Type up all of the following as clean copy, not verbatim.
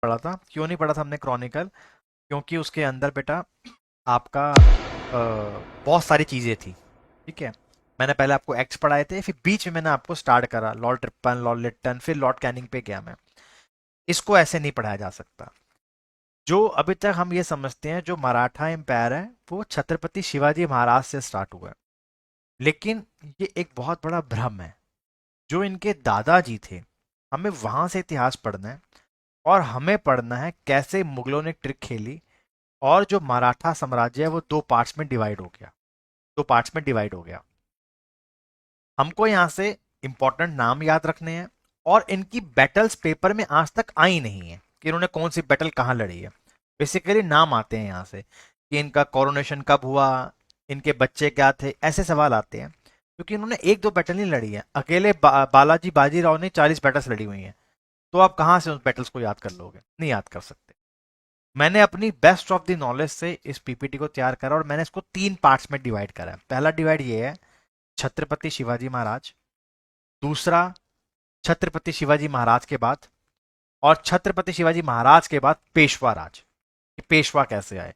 पढ़ा था। क्यों नहीं पढ़ा था हमने क्रॉनिकल? क्योंकि उसके अंदर बेटा आपका बहुत सारी चीज़ें थी। ठीक है, मैंने पहले आपको एक्ट्स पढ़ाए थे, फिर बीच में मैंने आपको स्टार्ट करा लॉर्ड रिपन, लॉर्ड लिट्टन, फिर लॉर्ड कैनिंग पे गया मैं। इसको ऐसे नहीं पढ़ाया जा सकता। जो अभी तक हम ये समझते हैं जो मराठा एम्पायर है वो छत्रपति शिवाजी महाराज से स्टार्ट हुआ है, लेकिन ये एक बहुत बड़ा भ्रम है। जो इनके दादाजी थे, हमें वहां से इतिहास पढ़ना है, और हमें पढ़ना है कैसे मुगलों ने ट्रिक खेली, और जो मराठा साम्राज्य है वो दो पार्ट्स में डिवाइड हो गया। दो पार्ट्स में डिवाइड हो गया। हमको यहाँ से इंपॉर्टेंट नाम याद रखने हैं, और इनकी बैटल्स पेपर में आज तक आई नहीं है कि इन्होंने कौन सी बैटल कहाँ लड़ी है। बेसिकली नाम आते हैं यहाँ से कि इनका कोरोनेशन कब हुआ, इनके बच्चे क्या थे, ऐसे सवाल आते हैं। क्योंकि इन्होंने एक दो बैटल नहीं लड़ी है, अकेले बालाजी बाजीराव ने 40 बैटल्स लड़ी हुई हैं। तो आप कहाँ से उस बैटल्स को याद कर लोगे? नहीं याद कर सकते। मैंने अपनी बेस्ट ऑफ द नॉलेज से इस पीपीटी को तैयार करा, और मैंने इसको 3 पार्ट्स में डिवाइड करा है। पहला डिवाइड ये है, छत्रपति शिवाजी महाराज। दूसरा, छत्रपति शिवाजी महाराज के बाद, और छत्रपति शिवाजी महाराज के बाद पेशवा राज, कि पेशवा कैसे आए।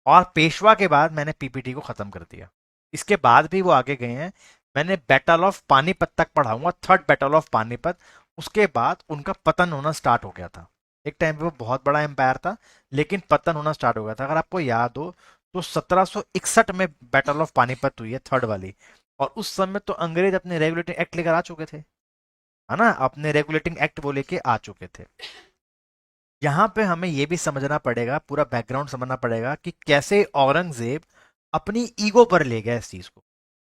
और पेशवा के बाद मैंने पीपीटी को खत्म कर दिया। इसके बाद भी वो आगे गए हैं। मैंने बैटल ऑफ पानीपत तक पढ़ाऊंगा, थर्ड बैटल ऑफ पानीपत। उसके बाद उनका पतन होना स्टार्ट हो गया था। एक टाइम पे वो बहुत बड़ा एम्पायर था, लेकिन पतन होना स्टार्ट हो गया था। अगर आपको याद हो तो 1761 में बैटल ऑफ पानीपत हुई है, थर्ड वाली। और उस समय तो अंग्रेज अपने रेगुलेटिंग एक्ट लेकर आ चुके थे, है ना, अपने रेगुलेटिंग एक्ट वो लेके आ चुके थे। यहाँ पे हमें ये भी समझना पड़ेगा, पूरा बैकग्राउंड समझना पड़ेगा कि कैसे औरंगजेब अपनी ईगो पर ले गया इस चीज को।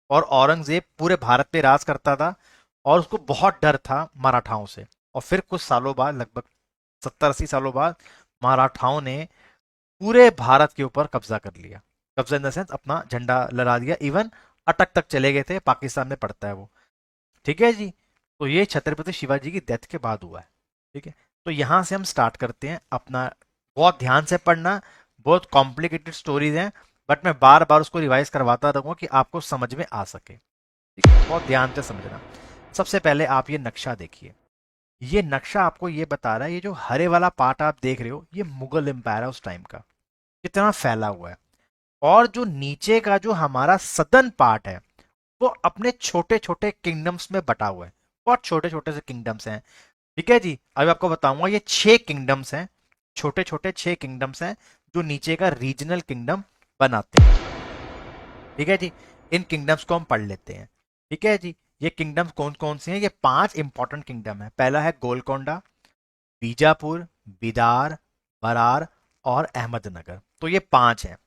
और औरंगजेब पूरे भारत पे राज करता था, और उसको बहुत डर था मराठाओं से। और फिर कुछ सालों बाद, लगभग 70-80 सालों बाद, मराठाओं ने पूरे भारत के ऊपर कब्जा कर लिया। कब्जा इन द सेंस अपना झंडा लहरा दिया। इवन अटक तक चले गए थे, पाकिस्तान में पड़ता है वो। ठीक है जी। तो ये छत्रपति शिवाजी की डेथ के बाद हुआ है। ठीक है, तो यहां से हम स्टार्ट करते हैं अपना। बहुत ध्यान से पढ़ना, बहुत कॉम्प्लिकेटेड स्टोरीज हैं, बट मैं बार बार उसको रिवाइज करवाता रहूंगा कि आपको समझ में आ सके। ठीक है, बहुत ध्यान से समझना। सबसे पहले आप ये नक्शा देखिए। ये नक्शा आपको ये बता रहा है, ये जो हरे वाला पार्ट आप देख रहे हो, ये मुगल एम्पायर है उस टाइम का, कितना फैला हुआ है। और जो नीचे का जो हमारा सदर्न पार्ट है, वो अपने छोटे छोटे किंगडम्स में बटा हुआ है। बहुत छोटे छोटे से किंगडम्स हैं। ठीक है जी, अभी आपको बताऊंगा, ये 6 किंगडम्स हैं, छोटे छोटे 6 किंगडम्स हैं, जो नीचे का रीजनल किंगडम बनाते हैं। ठीक है जी, इन किंगडम्स को हम पढ़ लेते हैं। ठीक है जी, ये किंगडम्स कौन कौन से हैं? ये 5 इंपॉर्टेंट किंगडम है। पहला है गोलकोंडा, बीजापुर, बिदार, बरार और अहमदनगर। तो ये 5 हैं।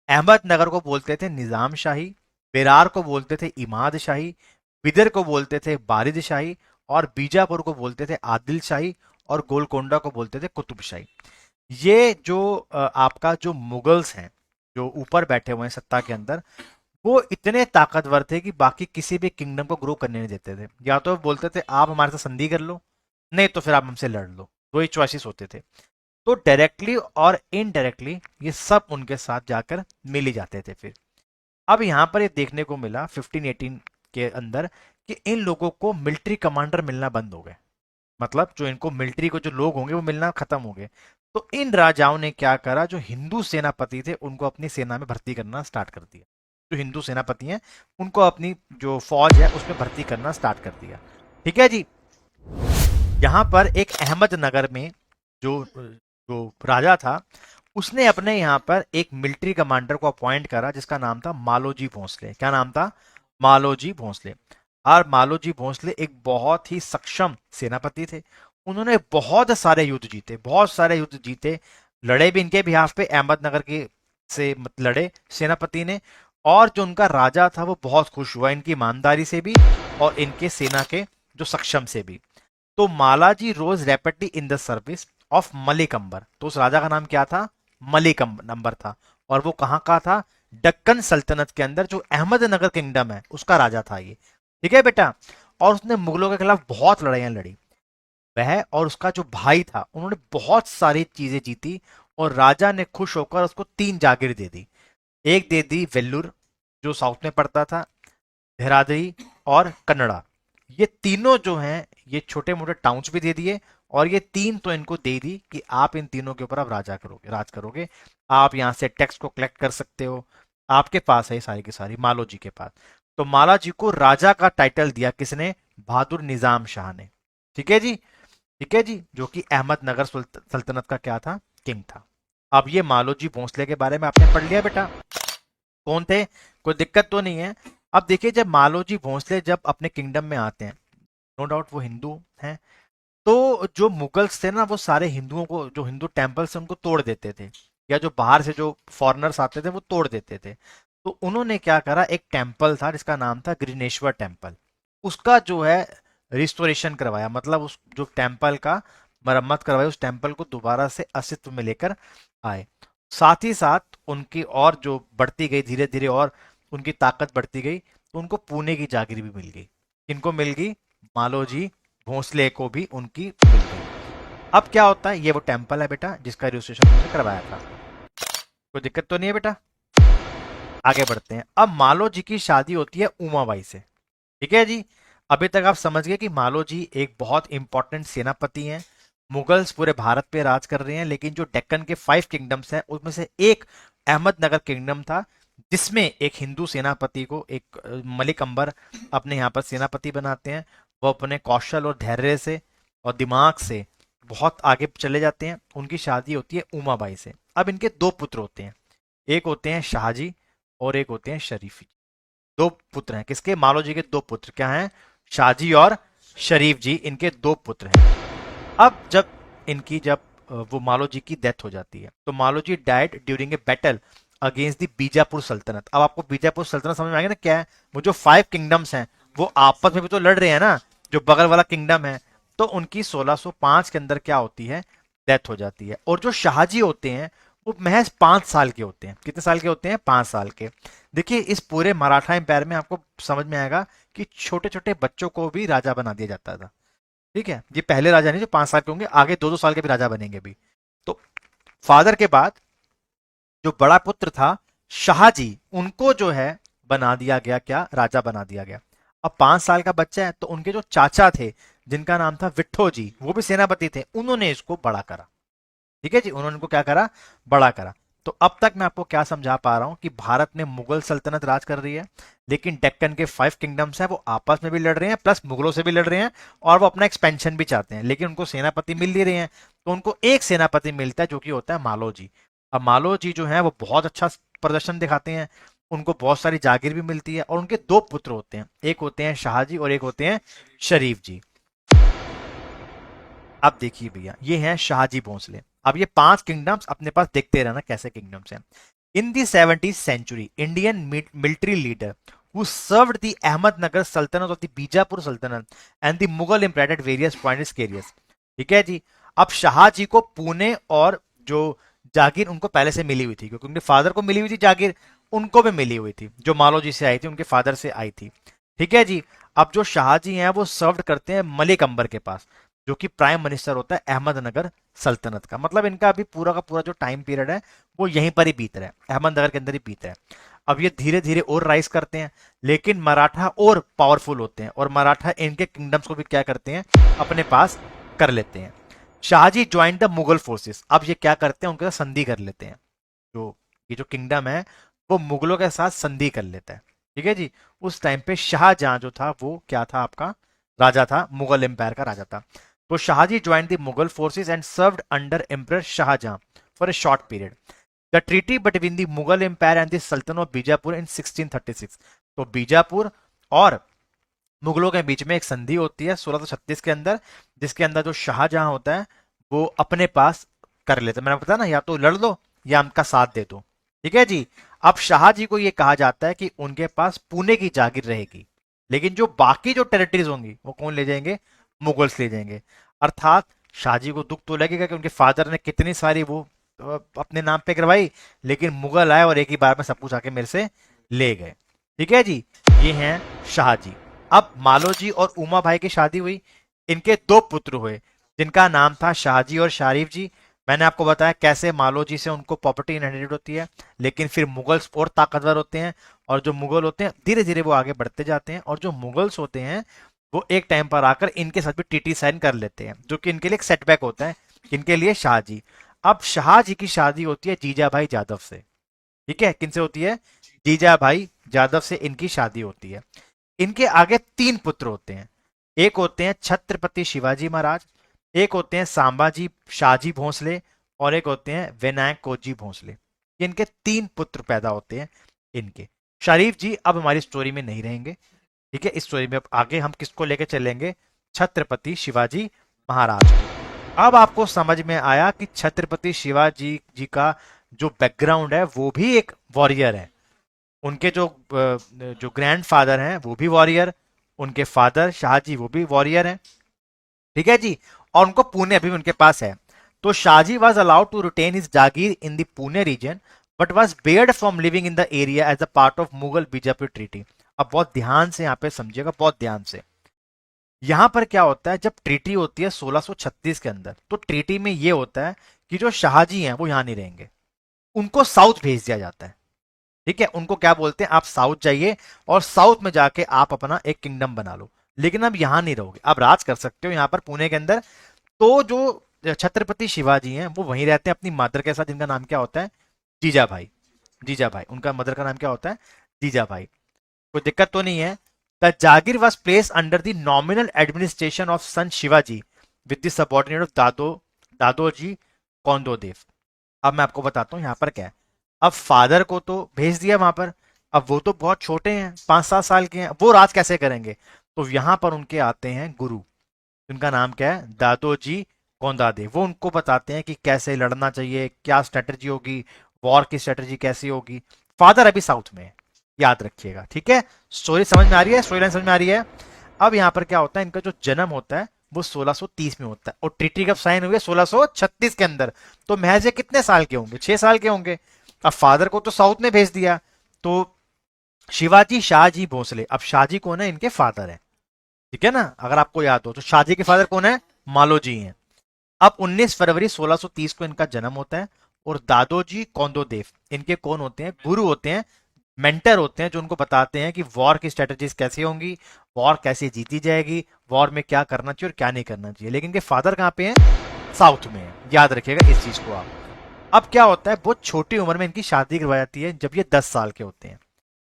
अहमदनगर को बोलते थे निजाम शाही, बेरार को बोलते थे इमाद शाही, बिदर को बोलते थे बारिद शाही, और बीजापुर को बोलते थे आदिल शाही, और गोलकोंडा को बोलते थे कुतुब शाही। ये जो आपका जो मुगल्स हैं, जो ऊपर बैठे हुए हैं सत्ता के अंदर, वो इतने ताकतवर थे कि बाकी किसी भी किंगडम को ग्रो करने नहीं देते थे। या तो बोलते थे आप हमारे साथ संधि कर लो, नहीं तो फिर आप हमसे लड़ लो। दो ही चॉइसेस होते थे। तो डायरेक्टली और इनडायरेक्टली ये सब उनके साथ जाकर मिल ही जाते थे फिर। अब यहाँ पर ये देखने को मिला 1518 के अंदर कि इन लोगों को मिलिट्री कमांडर मिलना बंद हो गए। मतलब जो इनको मिलिट्री को जो लोग होंगे वो मिलना खत्म हो गए। तो इन राजाओं ने क्या करा, जो हिंदू सेनापति थे उनको अपनी सेना में भर्ती करना स्टार्ट कर दिया। जो हिंदू सेनापति हैं उनको अपनी जो फौज है उसमें भर्ती करना स्टार्ट कर दिया। ठीक है जी। यहाँ पर एक अहमदनगर में जो जो राजा था, उसने अपने यहाँ पर एक मिलिट्री कमांडर को अपॉइंट करा जिसका नाम था मालोजी भोंसले। क्या नाम था? मालोजी भोंसले। और मालोजी भोंसले एक बहुत ही सक्षम सेनापति थे। उन्होंने बहुत सारे युद्ध जीते, बहुत सारे युद्ध जीते। लड़े भी इनके बिहाफ पे, अहमदनगर के से लड़े सेनापति ने। और जो उनका राजा था वो बहुत खुश हुआ इनकी ईमानदारी से भी, और इनके सेना के जो सक्षम से भी। तो Maloji rose rapidly in the service of Malik Ambar. तो उस राजा का नाम क्या था? मलिक अंबर था। और वो कहाँ का था? दक्कन सल्तनत के अंदर, जो अहमदनगर किंगडम है उसका राजा था ये। ठीक है बेटा। और उसने मुगलों के खिलाफ बहुत लड़ाइयां लड़ी। वह और उसका जो भाई था, उन्होंने बहुत सारी चीजें जीती। और राजा ने खुश होकर उसको 3 जागीर दे दी। एक दे दी वेल्लूर, जो साउथ में पड़ता था, देहरादरी और कन्नड़ा। ये तीनों जो हैं, ये छोटे मोटे टाउन्स भी दे दिए, और ये 3 तो इनको दे दी कि आप इन तीनों के ऊपर अब राज करोगे। आप यहाँ से टैक्स को कलेक्ट कर सकते हो, आपके पास है ये सारी की सारी, मालो जी के पास। तो माला जी को राजा का टाइटल दिया किसने? बहादुर निजाम शाह ने। ठीक है जी, ठीक है जी, जो कि अहमदनगर सल्तनत का क्या था? किंग था। अब ये मालो जी भोंसले के बारे में आपने पढ़ लिया बेटा, कौन थे, कोई दिक्कत तो नहीं है। अब देखिए, जब मालो जी भोंसले जब अपने किंगडम में आते हैं, नो डाउट वो हिंदू हैं, तो जो मुगल्स थे ना, वो सारे हिंदुओं को, जो हिंदू टेम्पल्स हैं उनको तोड़ देते थे, या जो बाहर से जो फॉरेनर्स आते थे वो तोड़ देते थे। तो उन्होंने क्या करा, एक टेम्पल था जिसका नाम था ग्रिनेश्वर टेम्पल, उसका जो है रिस्टोरेशन करवाया, मतलब उस जो टेम्पल का मरम्मत करवाई, उस टेम्पल को दोबारा से अस्तित्व में लेकर आए। साथ ही साथ उनकी और जो बढ़ती गई धीरे धीरे, और उनकी ताकत बढ़ती गई, तो उनको पुणे की जागीर भी मिल गई। किनको मिल गई? मालोजी भोंसले को भी उनकी मिल गई। अब क्या होता है, ये वो टेम्पल है बेटा जिसका रजिस्ट्रेशन उन्होंने करवाया था। कोई दिक्कत तो नहीं है बेटा? आगे बढ़ते हैं। अब मालो जी की शादी होती है उमाबाई से। ठीक है जी, अभी तक आप समझ गए कि मालो जी एक बहुत इंपॉर्टेंट सेनापति हैं। मुगल्स पूरे भारत पे राज कर रहे हैं, लेकिन जो डेक्कन के 5 किंगडम्स हैं उसमें से एक अहमदनगर किंगडम था, जिसमें एक हिंदू सेनापति को, एक मलिक अंबर अपने यहाँ पर सेनापति बनाते हैं। वो अपने कौशल और धैर्य से और दिमाग से बहुत आगे चले जाते हैं। उनकी शादी होती है उमाबाई से। अब इनके 2 पुत्र होते हैं, एक होते हैं शाहजी और एक होते हैं शरीफी। 2 पुत्र हैं किसके? मालो जी के 2 पुत्र क्या हैं? शाहजी और शरीफ जी, इनके 2 पुत्र हैं। अब जब वो मालो जी की डेथ हो जाती है, तो Maloji died during a battle against the Bijapur सल्तनत। अब आपको बीजापुर सल्तनत समझ में आ गया ना क्या है? वो जो 5 किंगडम्स हैं वो आपस में भी तो लड़ रहे हैं ना, जो बगल वाला किंगडम है। तो उनकी 1605 के अंदर क्या होती है? डेथ हो जाती है। और जो शाहजी होते हैं वो महज 5 साल के होते हैं। कितने साल के होते हैं? 5 साल के। देखिए, इस पूरे मराठा एम्पायर में आपको समझ में आएगा कि छोटे छोटे बच्चों को भी राजा बना दिया जाता था। ठीक है, ये पहले राजा नहीं जो 5 साल के होंगे, आगे 2-2 साल के भी राजा बनेंगे भी। तो फादर के बाद जो बड़ा पुत्र था शाहजी, उनको जो है बना दिया गया क्या? राजा बना दिया गया। अब 5 साल का बच्चा है, तो उनके जो चाचा थे जिनका नाम था विट्ठो जी, वो भी सेनापति थे, उन्होंने इसको बड़ा करा। ठीक है जी, उन्होंने इनको क्या करा? बड़ा करा। तो अब तक मैं आपको क्या समझा पा रहा हूं कि भारत में मुगल सल्तनत राज कर रही है, लेकिन डेक्कन के 5 किंगडम्स हैं वो आपस में भी लड़ रहे हैं, प्लस मुगलों से भी लड़ रहे हैं, और वो अपना एक्सपेंशन भी चाहते हैं, लेकिन उनको सेनापति मिल नहीं रहे हैं। तो उनको एक सेनापति मिलता है जो कि होता है मालो जी। अब मालो जी जो है वो बहुत अच्छा प्रदर्शन दिखाते हैं, उनको बहुत सारी जागीर भी मिलती है, और उनके 2 पुत्र होते हैं, एक होते हैं शाहजी और एक होते हैं शरीफ जी। अब देखिए भैया, ये हैं शाहजी भोंसले। अब ये 5 किंगडम्स अपने पास देखते रहना कैसे किंगडम्स हैं। इन दी 17th century, Indian military leader who served the Ahmednagar Sultanate of the Bijapur Sultanate and the Mughal Empire at various points areas। ठीक है जी। अब शाहजी को पुणे और जो जागीर उनको पहले से मिली हुई थी, क्योंकि उनके फादर को मिली हुई थी जागीर, उनको भी मिली हुई थी, जो मालो जी से आई थी उनके फादर से आई थी। ठीक है जी। अब जो शाहजी हैं वो सर्व करते हैं मलिक अंबर के पास, जो कि प्राइम मिनिस्टर होता है अहमदनगर सल्तनत का। मतलब इनका अभी पूरा का पूरा जो टाइम पीरियड है वो यहीं पर ही बीत रहा है, अहमदनगर के अंदर ही बीत रहा है। अब ये धीरे धीरे और राइज करते हैं, लेकिन मराठा और पावरफुल होते हैं, और मराठा इनके किंगडम्स को भी क्या करते हैं? अपने पास कर लेते हैं। Shahji join the Mughal forces. अब ये क्या करते हैं? उनके साथ संधि कर लेते हैं। जो ये जो किंगडम है वो मुगलों के साथ संधि कर लेता है। ठीक है जी। उस टाइम पे शाहजहां जो था वो क्या था? आपका राजा था, मुगल एम्पायर का राजा था। तो Shahji join the Mughal forces and served under emperor Shahjahan for a short period. The treaty between the Mughal empire and the सल्तनत ऑफ बीजापुर इन 1636। तो बीजापुर और मुगलों के बीच में एक संधि होती है 1636 के अंदर, जिसके अंदर जो शाहजहां होता है वो अपने पास कर लेते हैं। मैंने बताया ना, या तो लड़ लो या उनका साथ दे दो। ठीक है जी। अब शाहजी को ये कहा जाता है कि उनके पास पुणे की जागीर रहेगी, लेकिन जो बाकी जो टेरिटरीज होंगी वो कौन ले जाएंगे? मुगल्स ले जाएंगे। अर्थात शाहजी को दुख तो लगेगा कि उनके फादर ने कितनी सारी वो अपने नाम पे करवाई, लेकिन मुगल आए और एक ही बार में सब कुछ आके मेरे से ले गए। ठीक है जी। ये हैं शाहजी। अब मालो जी और उमा भाई की शादी हुई, इनके 2 पुत्र हुए जिनका नाम था शाहजी और शारीफ जी। मैंने आपको बताया कैसे मालो जी से उनको प्रॉपर्टी इनहेरिटेड होती है, लेकिन फिर मुगल्स और ताकतवर होते हैं, और जो मुगल होते हैं धीरे धीरे वो आगे बढ़ते जाते हैं, और जो मुगल्स होते हैं वो एक टाइम पर आकर इनके साथ भी टीटी साइन कर लेते हैं, जो कि इनके लिए एक सेटबैक होता है। इनके लिए शाहजी। अब शाहजी की शादी होती है जीजा भाई जादव से। ठीक है, किनसे होती है? जीजा भाई जादव से इनकी शादी होती है। इनके आगे तीन पुत्र होते हैं। एक होते हैं छत्रपति शिवाजी महाराज, एक होते हैं सांबाजी शाहजी भोसले, और एक होते हैं विनायक कोजी भोसले। ये इनके तीन पुत्र पैदा होते हैं इनके। शरीफ जी अब हमारी स्टोरी में नहीं रहेंगे। ठीक है, इस स्टोरी में अब आगे हम किसको लेके चलेंगे? छत्रपति शिवाजी महाराज को। अब आपको समझ में आया कि छत्रपति शिवाजी जी का जो बैकग्राउंड है वो भी एक वॉरियर है। उनके जो ग्रैंडफादर हैं वो भी वॉरियर, उनके फादर शाहजी वो भी वॉरियर हैं। ठीक है जी। और उनको पुणे अभी भी उनके पास है। तो Shahji was allowed to retain his jagir in the Pune region, but was barred from living in the area as a part of Mughal Bijapur treaty. अब बहुत ध्यान से यहाँ पे समझिएगा, बहुत ध्यान से। यहां पर क्या होता है, जब ट्रीटी होती है 1636 के अंदर, तो ट्रीटी में ये होता है कि जो शाहजी हैं वो यहां नहीं रहेंगे, उनको साउथ भेज दिया जाता है। ठीक है, उनको क्या बोलते हैं, आप साउथ जाइए और साउथ में जाके आप अपना एक किंगडम बना लो, लेकिन अब यहां नहीं रहोगे, आप राज कर सकते हो यहां पर पुणे के अंदर। तो जो छत्रपति शिवाजी हैं वो वहीं रहते हैं अपनी मदर के साथ, जिनका नाम क्या होता है? जीजा भाई। जीजा भाई, उनका मदर का नाम क्या होता है? जीजा भाई। कोई दिक्कत तो नहीं है। The jagir was place under the nominal administration of son Shivaji with the subordinate of Dadoji Kondadev. अब मैं आपको बताता हूँ यहाँ पर क्या है। अब फादर को तो भेज दिया वहां पर, अब वो तो बहुत छोटे हैं, 5-7 साल के हैं, वो राज कैसे करेंगे? तो यहां पर उनके आते हैं गुरु, उनका नाम क्या है? दादोजी कोंदादेव। वो उनको बताते हैं कि कैसे लड़ना चाहिए, क्या स्ट्रेटजी होगी, वॉर की स्ट्रेटजी कैसी होगी। फादर अभी साउथ में है, याद रखिएगा। ठीक है, स्टोरी समझ में आ रही है, स्टोरी लाइन समझ में आ रही है। अब यहाँ पर क्या होता है, इनका जो जन्म होता है वो 1630 में होता है, और ट्रीटी कब साइन हुई है? 1636 के अंदर। तो महज ये कितने साल के होंगे? 6 साल के होंगे। अब फादर को तो साउथ में भेज दिया, तो शिवाजी शाहजी भोसले, अब शाहजी कौन है? इनके फादर है। ठीक है ना, अगर आपको याद हो तो शाहजी के फादर कौन है? मालोजी हैं। अब 19 फरवरी 1630 को इनका जन्म होता है, और दादोजी कौंदोदेव इनके कौन होते हैं? गुरु होते हैं, मेंटर होते हैं, जो उनको बताते हैं कि वॉर की स्ट्रेटजीज कैसी होंगी, वॉर कैसे जीती जाएगी, वॉर में क्या करना चाहिए और क्या नहीं करना चाहिए। लेकिन इनके फादर कहाँ पे हैं? साउथ में है, याद रखिएगा इस चीज को आप। अब क्या होता है, बहुत छोटी उम्र में इनकी शादी करवाई जाती है, जब ये 10 साल के होते हैं।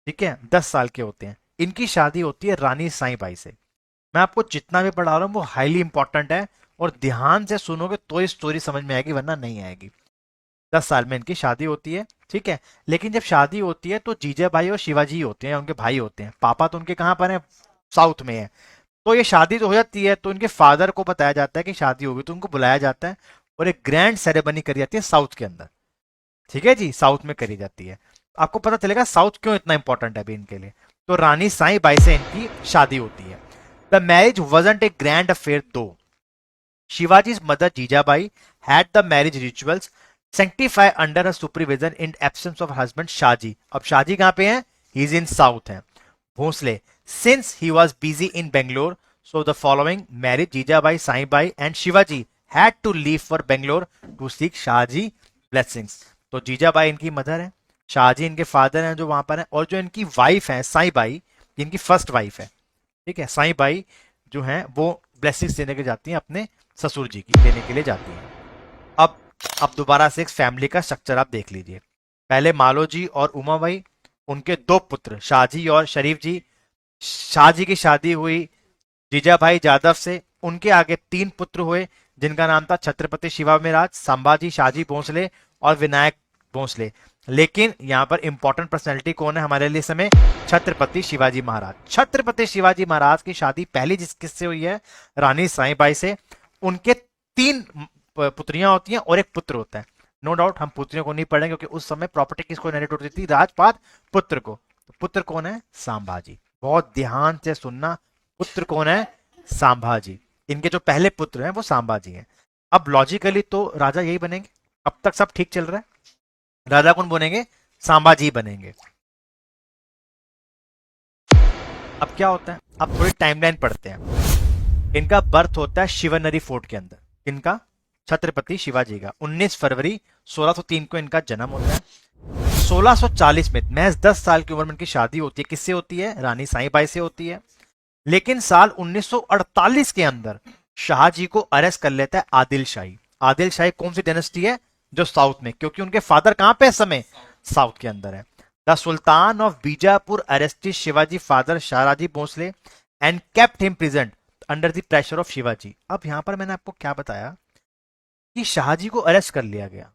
ठीक है, 10 साल के होते हैं, इनकी शादी होती है रानी साईबाई से। मैं आपको जितना भी पढ़ा रहा हूँ वो हाईली इंपॉर्टेंट है, और ध्यान से सुनोगे तो ये स्टोरी समझ में आएगी, वरना नहीं आएगी। 10 साल में इनकी शादी होती है। ठीक है, लेकिन जब शादी होती है तो जीजा भाई और शिवाजी होते हैं, उनके भाई होते हैं। पापा तो उनके कहाँ पर है? साउथ में है। तो ये शादी तो हो जाती है, तो इनके फादर को बताया जाता है कि शादी होगी, तो उनको बुलाया जाता है, और एक ग्रैंड सेरेमनी करी जाती है साउथ के अंदर। ठीक है जी, साउथ में करी जाती है। आपको पता चलेगा साउथ क्यों इतना इंपॉर्टेंट है अभी इनके लिए। तो रानी साई बाई से इनकी शादी होती है। The marriage wasn't A grand affair दो। शिवाजी's mother Jijabai had the marriage rituals sanctified under her supervision in absence of her husband Shaji. अब शाहजी कहाँ पे हैं? He is in south हैं। Bhosle, since he was busy in Bangalore, so the following marriage Jijabai, Saibai and Shivaji had to leave for Bangalore to seek Shahaji blessings. तो जीजाबाई इनकी mother है, शाहजी इनके father हैं जो वहां पर हैं, और जो इनकी वाइफ है साईबाई, इनकी फर्स्ट वाइफ है। ठीक है, साईबाई जो है वो ब्लेसिंग्स देने के जाती हैं अपने ससुर जी की, देने के लिए जाती हैं। अब अब दोबारा से एक फैमिली का स्ट्रक्चर आप देख लीजिए। पहले मालोजी और उमाबाई, उनके 2 पुत्र शाहजी और शरीफ जी। शाहजी की शादी हुई जीजाभाई जादव से, उनके आगे 3 पुत्र हुए, जिनका नाम था छत्रपति शिवाजीराज, संभाजी शाहजी भोसले और विनायक भोसले। लेकिन यहाँ पर इंपॉर्टेंट पर्सनैलिटी कौन है हमारे लिए समय? छत्रपति शिवाजी महाराज। छत्रपति शिवाजी महाराज की शादी पहली जिस किससे हुई है? रानी साईबाई से। उनके 3 पुत्रियां होती हैं और एक पुत्र होता है। नो डाउट हम पुत्रियों को नहीं पढ़ेंगे, क्योंकि उस समय प्रॉपर्टी किसको इनहेरिट होती थी? राजपाट पुत्र को। तो पुत्र कौन है? संभाजी। बहुत ध्यान से सुनना, पुत्र कौन है? संभाजी। इनके जो पहले पुत्र हैं वो संभाजी हैं। अब लॉजिकली तो राजा यही बनेंगे, अब तक सब ठीक चल रहा है। राजा कौन बनेंगे? संभाजी बनेंगे। अब क्या होता है, अब थोड़ी टाइमलाइन पढ़ते हैं। इनका बर्थ होता है शिवनरी फोर्ट के अंदर। इनका छत्रपति शिवाजी का 19 फरवरी 1603 को इनका जन्म होता है। 1640 में महज 10 साल की उम्र में इनकी शादी होती है। किससे होती है? रानी साईबाई से होती है। लेकिन साल 1948 के अंदर शाहजी को अरेस्ट कर लेता है आदिल शाही। आदिल शाही कौन सी डायनेस्टी है? जो साउथ में, क्योंकि उनके फादर कहां पे इस समय? साउथ के अंदर है। The sultan of Bijapur arrested Shivaji father शाहराजी Bhosale and kept him present under the pressure of Shivaji. अब यहां पर मैंने आपको क्या बताया कि शाहजी को अरेस्ट कर लिया गया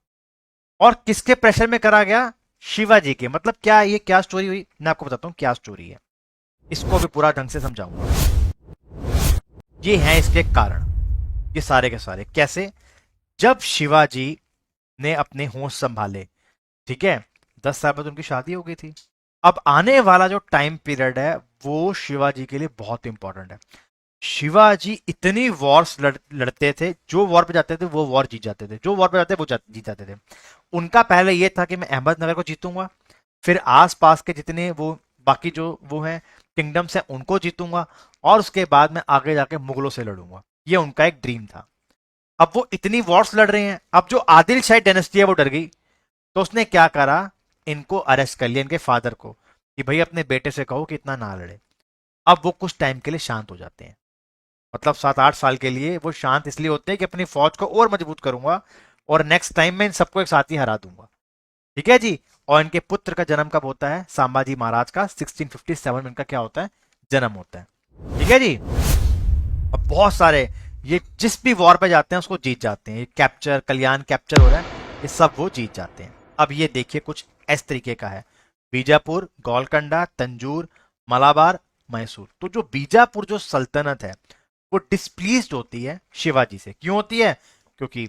और किसके प्रेशर में करा गया? शिवाजी के। मतलब क्या ये क्या स्टोरी हुई? मैं आपको बताता हूं क्या स्टोरी है, इसको भी पूरा ढंग से समझाऊंगा। ये हैं इसके कारण, ये सारे के सारे कैसे। जब शिवाजी ने अपने होश संभाले, ठीक है, 10 साल बाद उनकी शादी हो गई थी। अब आने वाला जो टाइम पीरियड है वो शिवाजी के लिए बहुत इंपॉर्टेंट है। शिवाजी इतनी वॉर्स लड़ते थे, जो वॉर पे जाते थे वो वॉर जीत जाते थे, जो वॉर पे जाते वो जीत जाते थे। उनका पहले ये था कि मैं अहमदनगर को जीतूंगा, फिर आसपास के जितने वो बाकी जो वो हैं किंगडम्स हैं उनको जीतूंगा, और उसके बाद मैं आगे जाके मुगलों से लड़ूंगा। ये उनका एक ड्रीम था। अब वो इतनी वॉर्स लड़ रहे हैं, अब जो आदिल शाही डायनेस्टी है वो डर गई, तो उसने क्या करा, इनको अरेस्ट कर लिया, इनके फादर को, कि भाई अपने बेटे से कहो कि इतना ना लड़े। अब वो कुछ टाइम के लिए शांत हो जाते हैं, मतलब 7-8 साल के लिए वो शांत इसलिए होते हैं कि अपनी फौज को और मजबूत करूंगा और नेक्स्ट टाइम में इन सबको एक साथ ही हरा दूंगा। ठीक है जी। और इनके पुत्र का जन्म कब होता है? संभाजी महाराज का 1657 में इनका क्या होता है? जन्म होता है। ठीक है जी। अब बहुत सारे ये जिस भी वॉर पे जाते हैं उसको जीत जाते हैं। ये कैप्चर, कल्याण कैप्चर हो रहा है, ये सब वो जीत जाते हैं। अब ये देखिए कुछ इस तरीके का है। बीजापुर, गोलकंडा, तंजूर, मलाबार, मैसूर। तो जो बीजापुर जो सल्तनत है वो डिस्प्लीज्ड होती है शिवाजी से। क्यों होती है? क्योंकि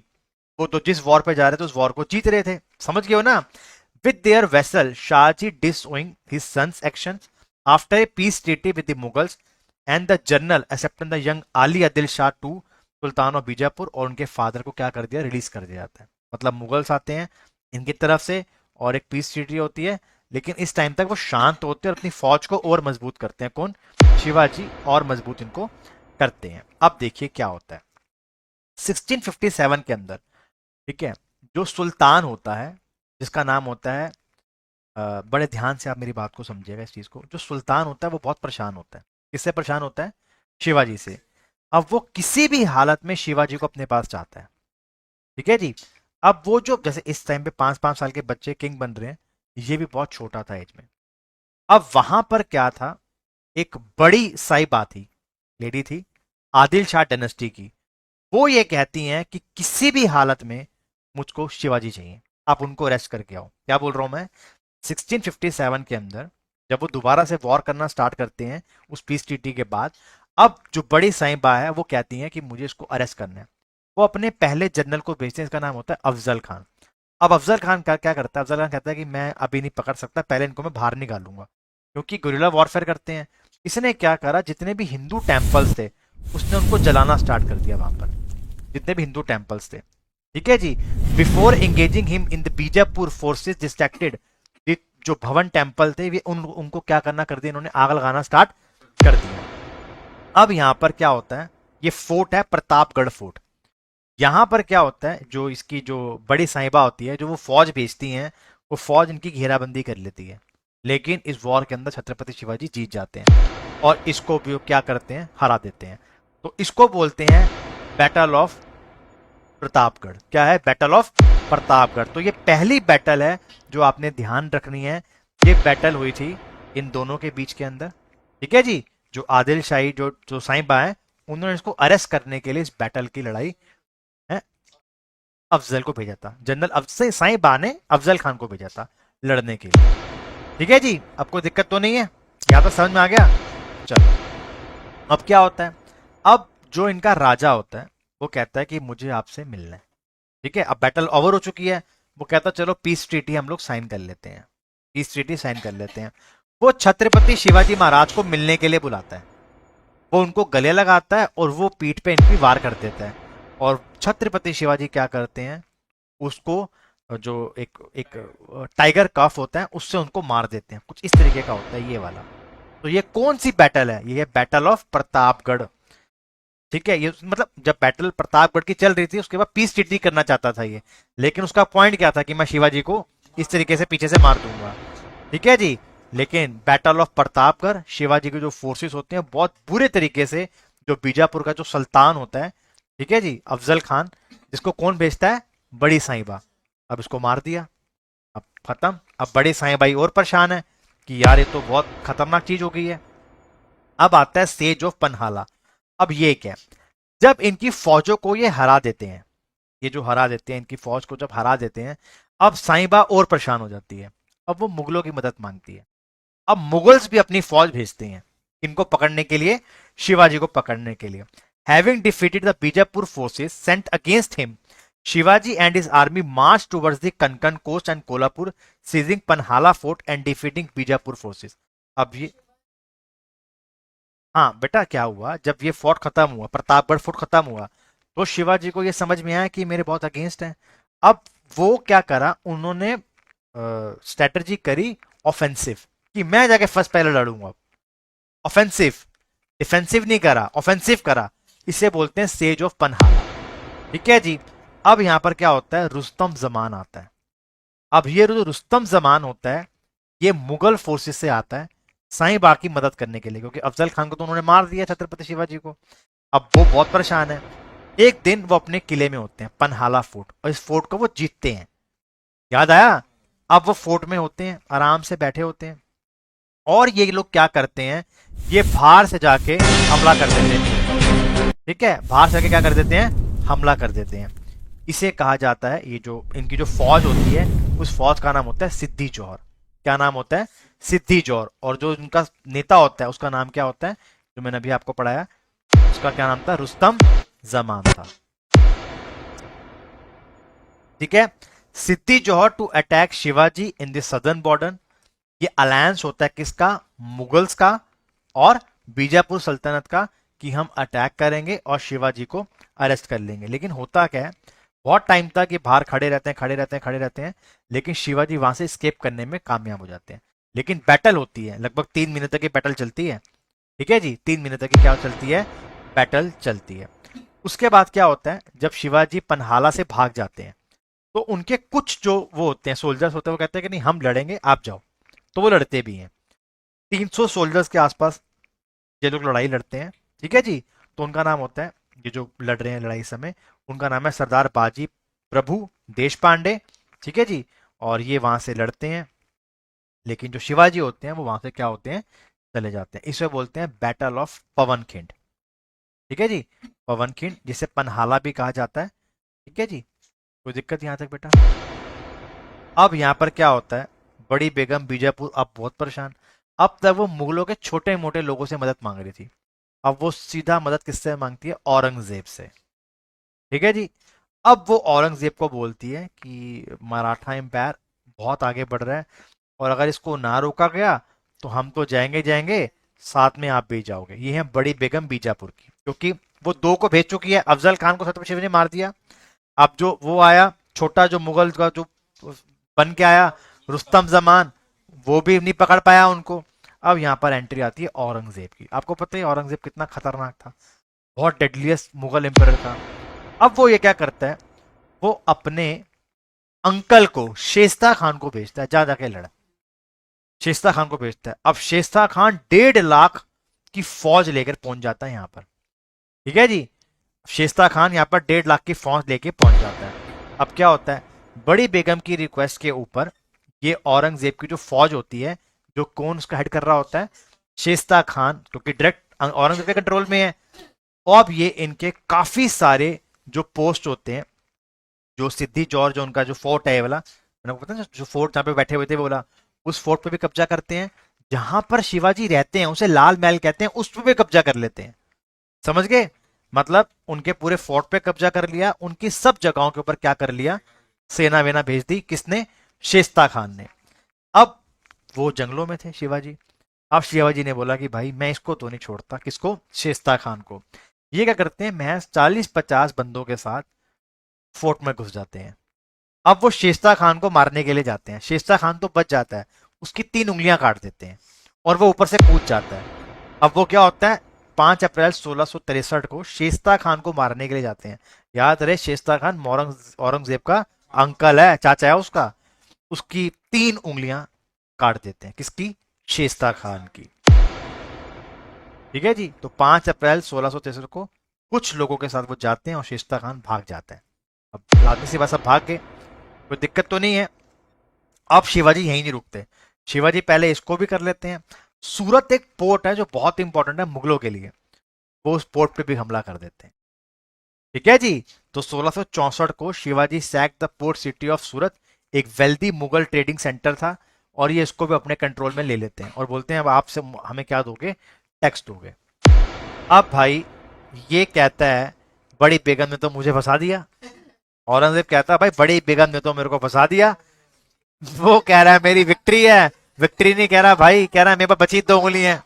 वो तो जिस वॉर पे जा रहे थे उस वॉर को जीत रहे थे, समझ गए हो ना। With their vessel Shahji disowning his sons actions after a peace treaty with the Mughals and the general accepted the young Ali Adil Shah to sultan of Bijapur. और उनके फादर को क्या कर दिया? रिलीज कर दिया जाता है। मतलब मुगल्स आते हैं इनकी तरफ से और एक पीस ट्रीटी होती है, लेकिन इस टाइम तक वो शांत होते हैं और अपनी फौज को और मजबूत करते हैं। कौन? शिवाजी। और मजबूत इनको करते हैं। अब देखिए क्या होता है 1657 के अंदर, ठीक है, जो सुल्तान होता है जिसका नाम होता है, बड़े ध्यान से आप मेरी बात को समझिएगा इस चीज को, जो सुल्तान होता है वो बहुत परेशान होता है। किससे परेशान होता है? शिवाजी से। अब वो किसी भी हालत में शिवाजी को अपने पास चाहता है। ठीक है जी। अब वो जो जैसे इस टाइम पे 5-5 साल के बच्चे किंग बन रहे हैं, ये भी बहुत छोटा था एज में। अब वहां पर क्या था, एक बड़ी साहिबा थी, लेडी थी, आदिल शाह डायनेस्टी की। वो ये कहती हैं कि किसी भी हालत में मुझको शिवाजी चाहिए, आप उनको अरेस्ट करके आओ। क्या बोल रहा हूं मैं? 1657 के अंदर जब वो दोबारा से वॉर करना स्टार्ट करते हैं उस पीस ट्रीटी के बाद, अब जो बड़ी साहिबा है वो कहती हैं कि मुझे इसको अरेस्ट करना है। वो अपने पहले जनरल को भेजते हैं, इसका नाम होता है अफजल खान। अब अफजल खान का क्या करता है? अफजल खान कहता है कि मैं अभी नहीं पकड़ सकता, पहले इनको मैं बाहर निकालूंगा, क्योंकि गुरिल्ला वॉरफेयर करते हैं। इसने क्या करा, जितने भी हिंदू टेम्पल्स थे उसने उनको जलाना स्टार्ट कर दिया वहां पर, जितने भी हिंदू टेम्पल्स थे। ठीक है जी। Before engaging him in the Bijapur forces distracted, जो भवन टेम्पल थे वे उनको क्या करना कर दिया, इन्होंने आग लगाना स्टार्ट कर दिया। अब यहां पर क्या होता है, ये फोर्ट है प्रतापगढ़ फोर्ट। यहां पर क्या होता है, जो इसकी जो बड़ी साहिबा होती है, जो वो फौज भेजती हैं, वो फौज इनकी घेराबंदी कर लेती है। लेकिन इस वॉर के अंदर छत्रपति शिवाजी जीत जाते हैं और इसको भी क्या करते हैं? हरा देते हैं। तो इसको बोलते हैं बैटल ऑफ प्रतापगढ़। क्या है? Battle of Pratapgarh. तो ये पहली बैटल है जो आपने ध्यान रखनी है। ये बैटल हुई थी इन दोनों के बीच के अंदर। ठीक है जी। जो आदिल शाही जो जो साहिबा है, उन्होंने इसको अरेस्ट करने के लिए इस बैटल की लड़ाई है अफजल को भेजा था। जनरल अफजल साहिबा ने अफजल खान को भेजा था लड़ने के लिए। ठीक है जी। अब कोई दिक्कत तो नहीं है? यहां तक समझ में आ गया? चलो अब क्या होता है, अब जो इनका राजा होता है वो कहता है कि मुझे आपसे मिलना है। ठीक है। अब बैटल ओवर हो चुकी है, वो कहता है चलो पीस ट्रीटी हम लोग साइन कर लेते हैं, पीस ट्रीटी साइन कर लेते हैं। वो छत्रपति शिवाजी महाराज को मिलने के लिए बुलाता है, वो उनको गले लगाता है और वो पीठ पे इनकी वार कर देता है। और छत्रपति शिवाजी क्या करते हैं, उसको जो एक एक टाइगर कफ होता है उससे उनको मार देते हैं। कुछ इस तरीके का होता है ये वाला। तो ये कौन सी बैटल है? ये है बैटल ऑफ प्रतापगढ़। ठीक है। ये मतलब जब बैटल प्रतापगढ़ की चल रही थी उसके बाद पीस ट्रीटी करना चाहता था ये, लेकिन उसका पॉइंट क्या था कि मैं शिवाजी को इस तरीके से पीछे से मार दूंगा। ठीक है जी। लेकिन बैटल ऑफ प्रतापगढ़ शिवाजी के जो फोर्सेस होते हैं बहुत बुरे तरीके से, जो बीजापुर का जो सुल्तान होता है, ठीक है जी, अफजल खान, जिसको कौन भेजता है, बड़ी साहिबा, अब इसको मार दिया। अब खत्म। अब बड़े साईं भाई और परेशान है कि यार ये तो बहुत खतरनाक चीज हो गई है। अब आता है सेज ऑफ पन्हाला। अब ये क्या है, जब इनकी फौजों को ये हरा देते हैं, ये जो हरा देते हैं इनकी फौज को जब हरा देते हैं, अब साइबा और परेशान हो जाती है। अब वो मुगलों की मदद मांगती है। अब मुगल्स भी अपनी फौज भेजते हैं इनको पकड़ने के लिए, शिवाजी को पकड़ने के लिए। Having defeated the Bijapur forces sent against him, Shivaji and his army march towards the Konkan coast and Kolhapur, seizing Panhala fort and defeating Bijapur forces. अब ये, हाँ बेटा, क्या हुआ जब ये फोर्ट खत्म हुआ, प्रतापगढ़ फोर्ट खत्म हुआ, तो शिवाजी को ये समझ में आया कि मेरे बहुत अगेंस्ट हैं। अब वो क्या करा, उन्होंने स्ट्रेटजी करी ऑफेंसिव, कि मैं जाके फर्स्ट पहले लड़ूंगा। ऑफेंसिव, डिफेंसिव नहीं करा, ऑफेंसिव करा। इसे बोलते हैं सेज ऑफ पनहाला। ठीक है जी। अब यहां पर क्या होता है, रुस्तम जमान आता है। अब ये जो रुस्तम जमान होता है, ये मुगल फोर्सेस से आता है साईं बा की मदद करने के लिए, क्योंकि अफजल खान को तो उन्होंने मार दिया, छत्रपति शिवाजी को। अब वो बहुत परेशान है। एक दिन वो अपने किले में होते हैं, पनहाला फोर्ट, और इस फोर्ट को वो जीतते हैं। याद आया। अब वो फोर्ट में होते हैं, आराम से बैठे होते हैं, और ये लोग क्या करते हैं, ये बाहर से जाके हमला कर देते हैं। ठीक है, बाहर से जाके क्या कर देते हैं, हमला कर देते हैं। इसे कहा जाता है, ये जो इनकी जो फौज होती है, उस फौज का नाम होता है सिद्दी जोहर। क्या नाम होता है, सिद्दी जोहर। और जो उनका नेता होता है उसका नाम क्या होता है, जो मैंने अभी आपको पढ़ाया, उसका क्या नाम था, रुस्तम जमान था। ठीक है। Siddi Johar to attack Shivaji in the southern border. ये अलायंस होता है किसका, मुगल्स का और बीजापुर सल्तनत का, कि हम अटैक करेंगे और शिवाजी को अरेस्ट कर लेंगे। लेकिन होता क्या है, बहुत टाइम तक ये बाहर खड़े रहते हैं, खड़े रहते हैं, खड़े रहते हैं, लेकिन शिवाजी वहां से स्केप करने में कामयाब हो जाते हैं। लेकिन बैटल होती है, लगभग 3 महीने तक ये बैटल चलती है। ठीक है जी, 3 महीने तक ये क्या चलती है, बैटल चलती है। उसके बाद क्या होता है, जब शिवाजी पन्हाला से भाग जाते हैं, तो उनके कुछ जो वो होते हैं, सोल्जर्स होते हैं, वो कहते हैं कि नहीं हम लड़ेंगे, आप जाओ। तो वो लड़ते भी हैं। 300 सोल्जर्स के आसपास ये लोग लड़ाई लड़ते हैं। ठीक है जी। तो उनका नाम होता है, ये जो लड़ रहे हैं लड़ाई इस समय, उनका नाम है सरदार बाजी प्रभु देश पांडे। ठीक है जी। और ये वहां से लड़ते हैं, लेकिन जो शिवाजी होते हैं वो वहां से क्या होते हैं, चले जाते हैं। इसे बोलते हैं बैटल ऑफ पवनखिंड। ठीक है जी, पवनखिंड, जिसे पनहाला भी कहा जाता है। ठीक है जी। कोई दिक्कत यहां तक बेटा। अब यहां पर क्या होता है, बड़ी बेगम बीजापुर अब बहुत परेशान। अब तक वो मुगलों के छोटे मोटे लोगों से मदद मांग रही थी, अब वो सीधा मदद किससे मांगती है, औरंगजेब से। ठीक है जी। अब वो औरंगजेब को बोलती है कि मराठा एम्पायर बहुत आगे बढ़ रहा है, और अगर इसको ना रोका गया तो हम तो जाएंगे जाएंगे, साथ में आप भी जाओगे। ये है बड़ी बेगम बीजापुर की, क्योंकि वो दो को भेज चुकी है, अफजल खान को छत्रपति शिवाजी ने मार दिया। अब जो वो आया छोटा, जो मुगल का जो बन के आया, रुस्तम जमान, वो भी नहीं पकड़ पाया उनको। अब यहाँ पर एंट्री आती है औरंगजेब की। आपको पता है औरंगजेब कितना खतरनाक था, बहुत डेडलीस्ट मुगल एम्पर था। अब वो ये क्या करता है, वो अपने अंकल को शेस्ता खान को भेजता है, जा जाके लड़ा। शेस्ता खान को भेजता है। अब शेस्ता खान 1.5 लाख की फौज लेकर पहुंच जाता है यहाँ पर। ठीक है जी। शेस्ता खान यहाँ पर 1.5 लाख की फौज लेके पहुंच जाता है। अब क्या होता है, बड़ी बेगम की रिक्वेस्ट के ऊपर ये औरंगजेब की जो फौज होती है, जो कौन उसका हेड कर रहा होता है, शेस्ता खान, क्योंकि डायरेक्ट औरंगजेब के कंट्रोल में है। अब ये इनके काफी सारे जो पोस्ट होते हैं, जो सिद्धि जौहर, जो उनका जो फोर्ट है वाला, मैंने आपको पता है जो फोर्ट जहाँ पे बैठे हुए थे वो वाला, उस फोर्ट पे भी कब्जा करते हैं। जहां पर शिवाजी रहते हैं उसे लाल महल कहते हैं, उस पे भी कब्जा कर लेते हैं। समझ गए, मतलब उनके पूरे फोर्ट पे कब्जा कर लिया, उनकी सब जगहों के ऊपर क्या कर लिया, सेना वेना भेज दी, किसने, शेस्ता खान ने। अब वो जंगलों में थे शिवाजी। अब शिवाजी ने बोला कि भाई मैं इसको तो नहीं छोड़ता, किसको, शेस्ता खान को। ये क्या करते हैं, महज 40-50 बंदों के साथ फोर्ट में घुस जाते हैं। अब वो शेस्ता खान को मारने के लिए जाते हैं, शेस्ता खान तो बच जाता है, उसकी 3 उंगलियां काट देते हैं, और वो ऊपर से कूद जाता है। अब वो क्या होता है, 5 अप्रैल 1663 को शेस्ता खान को मारने के लिए जाते हैं। याद रहे, शेस्ता खान औरंगजेब का अंकल है, चाचा है उसका। उसकी 3 उंगलियां काट देते हैं, किसकी, शेस्ता खान की। ठीक है जी, तो 5 अप्रैल 1663 को कुछ लोगों के साथ वो जाते हैं और शेस्ता खान भाग जाता है। अब लादनी सी बात, सब भाग गए, कोई दिक्कत तो नहीं है। अब शिवाजी यहीं नहीं रुकते, शिवाजी पहले इसको भी कर लेते हैं। सूरत एक पोर्ट है जो बहुत इंपॉर्टेंट है मुगलों के लिए, वो उस पोर्ट पे भी हमला कर देते हैं। ठीक है जी, तो 1664 को Shivaji sack the port city of Surat, एक वेल्दी मुगल ट्रेडिंग सेंटर था, और ये इसको भी अपने कंट्रोल में ले लेते हैं और बोलते हैं अब आपसे हमें क्या दोगे, टैक्स दोगे। अब भाई ये कहता है बड़ी बेगम ने तो मुझे फंसा दिया, औरंगजेब कहता है भाई बड़ी बेगम ने तो मेरे को फंसा दिया, वो कह रहा है मेरी विक्ट्री है, विक्ट्री नहीं कह रहा भाई, कह रहा है मेरे पास बची 2 उंगली है।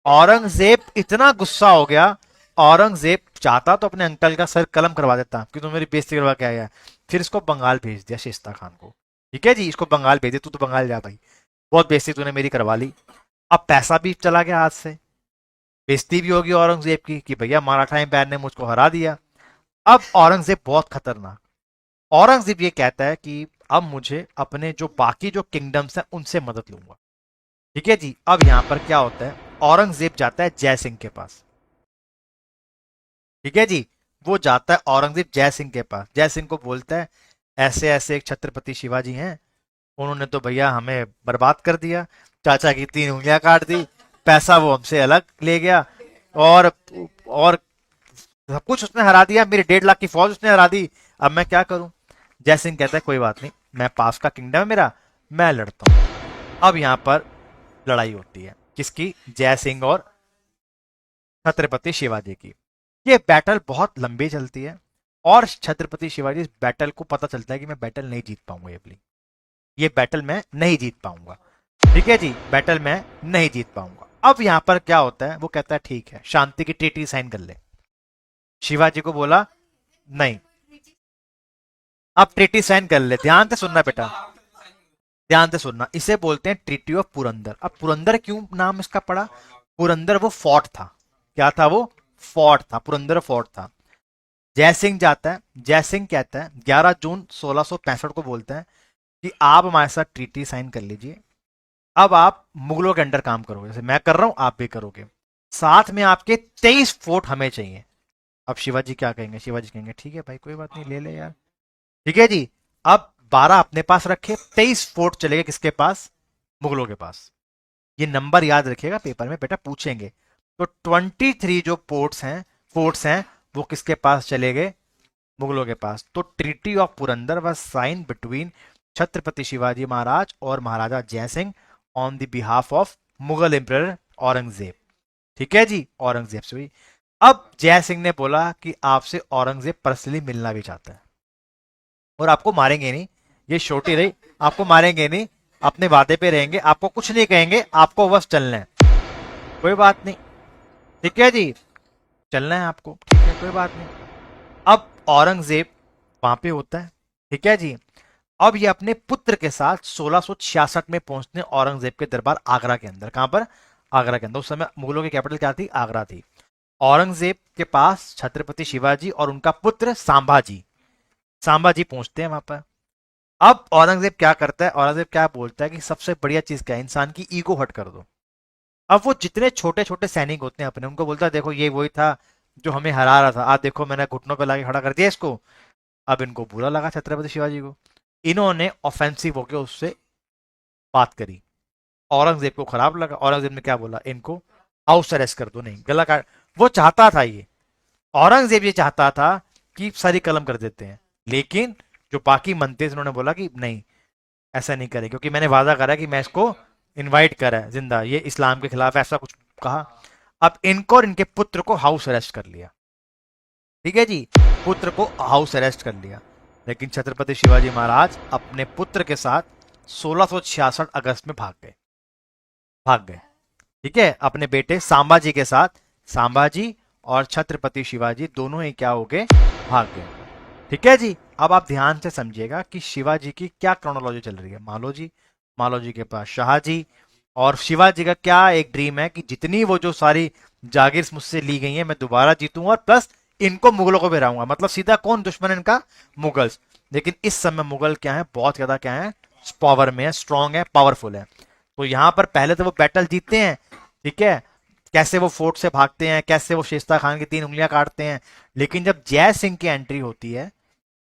औरंगजेब इतना गुस्सा हो गया, औरंगजेब चाहता तो अपने अंकल का सर कलम करवा देता कि तुम मेरी बेइज्जती करवा के आया है, फिर इसको बंगाल भेज दिया शेस्ता खान को। ठीक है जी, इसको बंगाल भेज दिया, तू तो बंगाल जा भाई, बहुत बेइज्जती तूने मेरी करवा ली। अब पैसा भी चला गया हाथ से, बेइज्जती भी होगी औरंगजेब की कि भैया मराठा एम्पायर ने मुझको हरा दिया। अब औरंगजेब बहुत खतरनाक, औरंगजेब ये कहता है कि अब मुझे अपने जो बाकी जो किंगडम्स हैं उनसे मदद लूंगा। ठीक है जी, अब यहां पर क्या होता है, औरंगजेब जाता है जय सिंह के पास। ठीक है जी, वो जाता है औरंगजेब जय सिंह के पास, जय सिंह को बोलता है ऐसे ऐसे एक छत्रपति शिवाजी हैं, उन्होंने तो भैया हमें बर्बाद कर दिया, चाचा की 3 उंगलियां काट दी, पैसा वो हमसे अलग ले गया, और सब कुछ उसने हरा दिया, मेरी 1.5 लाख की फौज उसने हरा दी, अब मैं क्या करूं। जय सिंह कहता है कोई बात नहीं, मैं पास का किंगडम है मेरा, मैं लड़ता हूं। अब यहां पर लड़ाई होती है किसकी, जय सिंह और छत्रपति शिवाजी की। ये बैटल बहुत लंबी चलती है, और छत्रपति शिवाजी इस बैटल को पता चलता है कि मैं बैटल नहीं जीत पाऊंगा, ये बैटल मैं नहीं जीत पाऊंगा। ठीक है जी, बैटल मैं नहीं जीत पाऊंगा। अब यहां पर क्या होता है, वो कहता है ठीक है शांति की ट्रीटी साइन कर ले। शिवाजी को बोला नहीं, अब ट्रीटी साइन कर ले, ध्यान से सुनना बेटा, ध्यान से सुनना, इसे बोलते हैं ट्रीटी ऑफ पुरंदर। अब पुरंदर क्यों नाम इसका पड़ा, पुरंदर वो फोर्ट था, क्या था वो, फोर्ट था, पुरंदर फोर्ट था। जय सिंह जाता है, जय सिंह कहता है 11 जून 1665 को बोलता है कि आप हमारे साथ ट्रीटी साइन कर लीजिए, अब आप मुगलों के अंडर काम करोगे, जैसे मैं कर रहा हूं आप भी करोगे, साथ में आपके 23 फोर्ट हमें चाहिए। अब शिवाजी क्या कहेंगे, शिवाजी कहेंगे ठीक है भाई कोई बात नहीं ले ले यार। ठीक है जी, अब 12 अपने पास रखे, 23 फोर्ट चलेगा किसके पास, मुगलों के पास। ये नंबर याद रखिएगा, पेपर में बेटा पूछेंगे। तो 23 जो पोर्ट्स हैं, फोर्ट्स हैं, वो किसके पास चले गए, मुगलों के पास। तो treaty of Purandar was sign between Chhatrapati Shivaji Maharaj और Maharaja Jai Singh on the behalf of Mughal emperor Aurangzeb. ठीक है जी, औरंगजेब से हुई। अब जय सिंह ने बोला कि आपसे औरंगजेब पर्सनली मिलना भी चाहता है, और आपको मारेंगे नहीं, ये छोटी रही, आपको मारेंगे नहीं, अपने वादे पे रहेंगे, आपको कुछ नहीं कहेंगे, आपको बस चलना है, कोई बात नहीं। ठीक है जी, चलना है आपको, ठीक है कोई बात नहीं। अब औरंगजेब वहां पे होता है। ठीक है जी, अब ये अपने पुत्र के साथ 1666 में पहुंचते हैं औरंगजेब के दरबार आगरा के अंदर। कहां पर, आगरा के अंदर। उस समय मुगलों की कैपिटल क्या थी, आगरा थी। औरंगजेब के पास छत्रपति शिवाजी और उनका पुत्र सांभाजी, सांभाजी पहुंचते हैं वहां पर। अब औरंगजेब क्या करता है, औरंगजेब क्या बोलता है कि सबसे बढ़िया चीज क्या है, इंसान की ईगो हट कर दो। अब वो जितने छोटे छोटे सैनिक होते हैं अपने, उनको बोलता है देखो ये वही था जो हमें हरा रहा था, आज देखो मैंने घुटनों पे लाके खड़ा कर दिया इसको। अब इनको बुरा लगा छत्रपति शिवाजी को, इन्होंने ऑफेंसिव होकर उससे बात करी, औरंगजेब को खराब लगा, औरंगजेब ने क्या बोला, इनको हाउस अरेस्ट कर दो, नहीं गला काट। वो चाहता था ये, औरंगजेब ये चाहता था कि सारी कलम कर देते हैं, लेकिन जो बाकी मंत्री थे उन्होंने बोला कि नहीं ऐसा नहीं करे, क्योंकि मैंने वादा करा कि मैं इसको इनवाइट करा है जिंदा, ये इस्लाम के खिलाफ ऐसा कुछ कहा। अब इनको और इनके पुत्र को हाउस अरेस्ट कर लिया। ठीक है जी, पुत्र को हाउस अरेस्ट कर लिया, लेकिन छत्रपति शिवाजी महाराज अपने पुत्र के साथ 1666 अगस्त में भाग गए, भाग गए। ठीक है, अपने बेटे सांबाजी के साथ, सांबाजी और छत्रपति शिवाजी दोनों ही क्या हो गए, भाग गए। ठीक है जी, अब आप ध्यान से समझिएगा कि शिवाजी की क्या क्रोनोलॉजी चल रही है। मालो जी के पास शाहजी, और शिवाजी का क्या एक ड्रीम है कि जितनी वो जो सारी जागीर मुझसे ली गई है मैं दोबारा जीतूं, और प्लस इनको मुगलों को भी हराऊंगा, मतलब सीधा कौन दुश्मन है इनका, मुगल्स। लेकिन इस समय मुगल क्या है, बहुत ज्यादा क्या है, पावर में है, स्ट्रांग है, पावरफुल है। तो यहां पर पहले तो वो बैटल जीतते हैं, ठीक है, कैसे वो फोर्ट से भागते हैं, कैसे वो शेस्ता खान की 3 उंगलियां काटते हैं। लेकिन जब जय सिंह की एंट्री होती है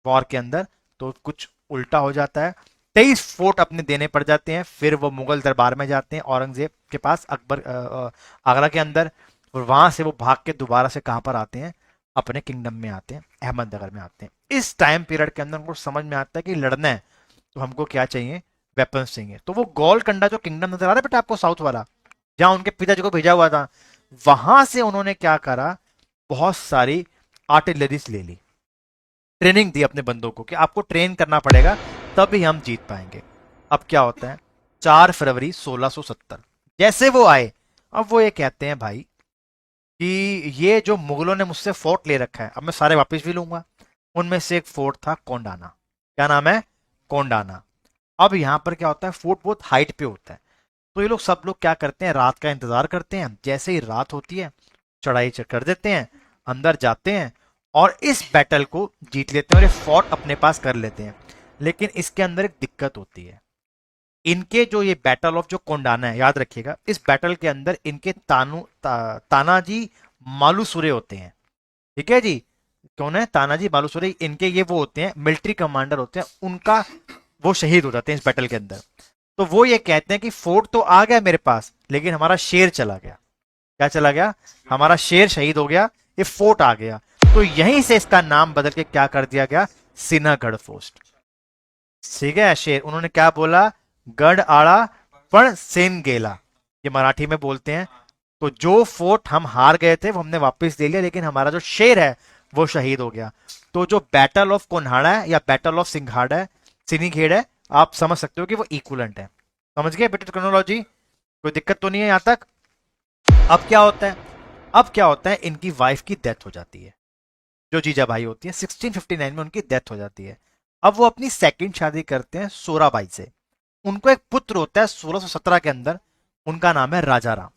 वॉर के अंदर, तो कुछ उल्टा हो जाता है। 23 फोर्ट अपने देने पड़ जाते हैं। फिर वो मुगल दरबार में जाते हैं औरंगजेब के पास, आगरा के अंदर। और वहां से वो भाग के दोबारा से कहां पर आते हैं, अपने किंगडम में आते हैं, अहमदनगर में आते हैं। इस टाइम पीरियड के अंदर उनको समझ में आता है कि लड़ना है तो हमको क्या चाहिए, वेपन्स चाहिए। तो वो गोलकंडा जो किंगडम नजर आ रहा है बेटा आपको साउथ वाला, जहां उनके पिताजी को भेजा हुआ था, वहां से उन्होंने क्या करा, बहुत सारी आर्टिलरीज ले ली, ट्रेनिंग दी अपने बंदों को कि आपको ट्रेन करना पड़ेगा तभी हम जीत पाएंगे। अब क्या होता है, 4 फरवरी 1670 जैसे वो आए, अब वो ये कहते हैं भाई कि ये जो मुगलों ने मुझसे फोर्ट ले रखा है, अब मैं सारे वापस भी लूंगा। उनमें से एक फोर्ट था कोंडाना। क्या नाम है, कोंडाना। अब यहां पर क्या होता है, फोर्ट बहुत हाइट पे होता है। तो ये लोग सब लोग क्या करते हैं, रात का इंतजार करते हैं। जैसे ही रात होती है चढ़ाई कर देते हैं, अंदर जाते हैं और इस बैटल को जीत लेते हैं और ये फोर्ट अपने पास कर लेते हैं। लेकिन इसके अंदर एक दिक्कत होती है, इनके जो ये बैटल ऑफ जो कोंडाना है, याद रखिएगा, इस बैटल के अंदर इनके तानाजी मालुसुरे होते हैं। ठीक है जी, कौन है तानाजी मालुसुरे, इनके ये वो होते हैं मिलिट्री कमांडर होते हैं, उनका वो शहीद हो जाते हैं इस बैटल के अंदर। तो वो ये कहते हैं कि फोर्ट तो आ गया मेरे पास, लेकिन हमारा शेर चला गया। क्या चला गया, हमारा शेर शहीद हो गया, ये फोर्ट आ गया। तो यहीं से इसका नाम बदल के क्या कर दिया गया, सिन्हागढ़ फोर्ट। ठीक है, शेर उन्होंने क्या बोला, गढ़ आड़ा पण सेन गेला, ये मराठी में बोलते हैं। तो जो फोर्ट हम हार गए थे वो हमने वापस ले लिया, लेकिन हमारा जो शेर है वो शहीद हो गया। तो जो बैटल ऑफ कोन्हाड़ा है या बैटल ऑफ सिंघाड़ा है, सिनीखेड़ है, आप समझ सकते हो कि वो इक्वलेंट है। समझ गए बेटे टेक्नोलॉजी, कोई दिक्कत तो नहीं है यहां तक। अब क्या होता है, अब क्या होता है, इनकी वाइफ की डेथ हो जाती है, जो जीजा भाई होती है, 1659 में उनकी डेथ हो जाती है। अब वो अपनी सेकंड शादी करते हैं सोराबाई से। उनको एक पुत्र होता है 1617 के अंदर, उनका नाम है राजा राम।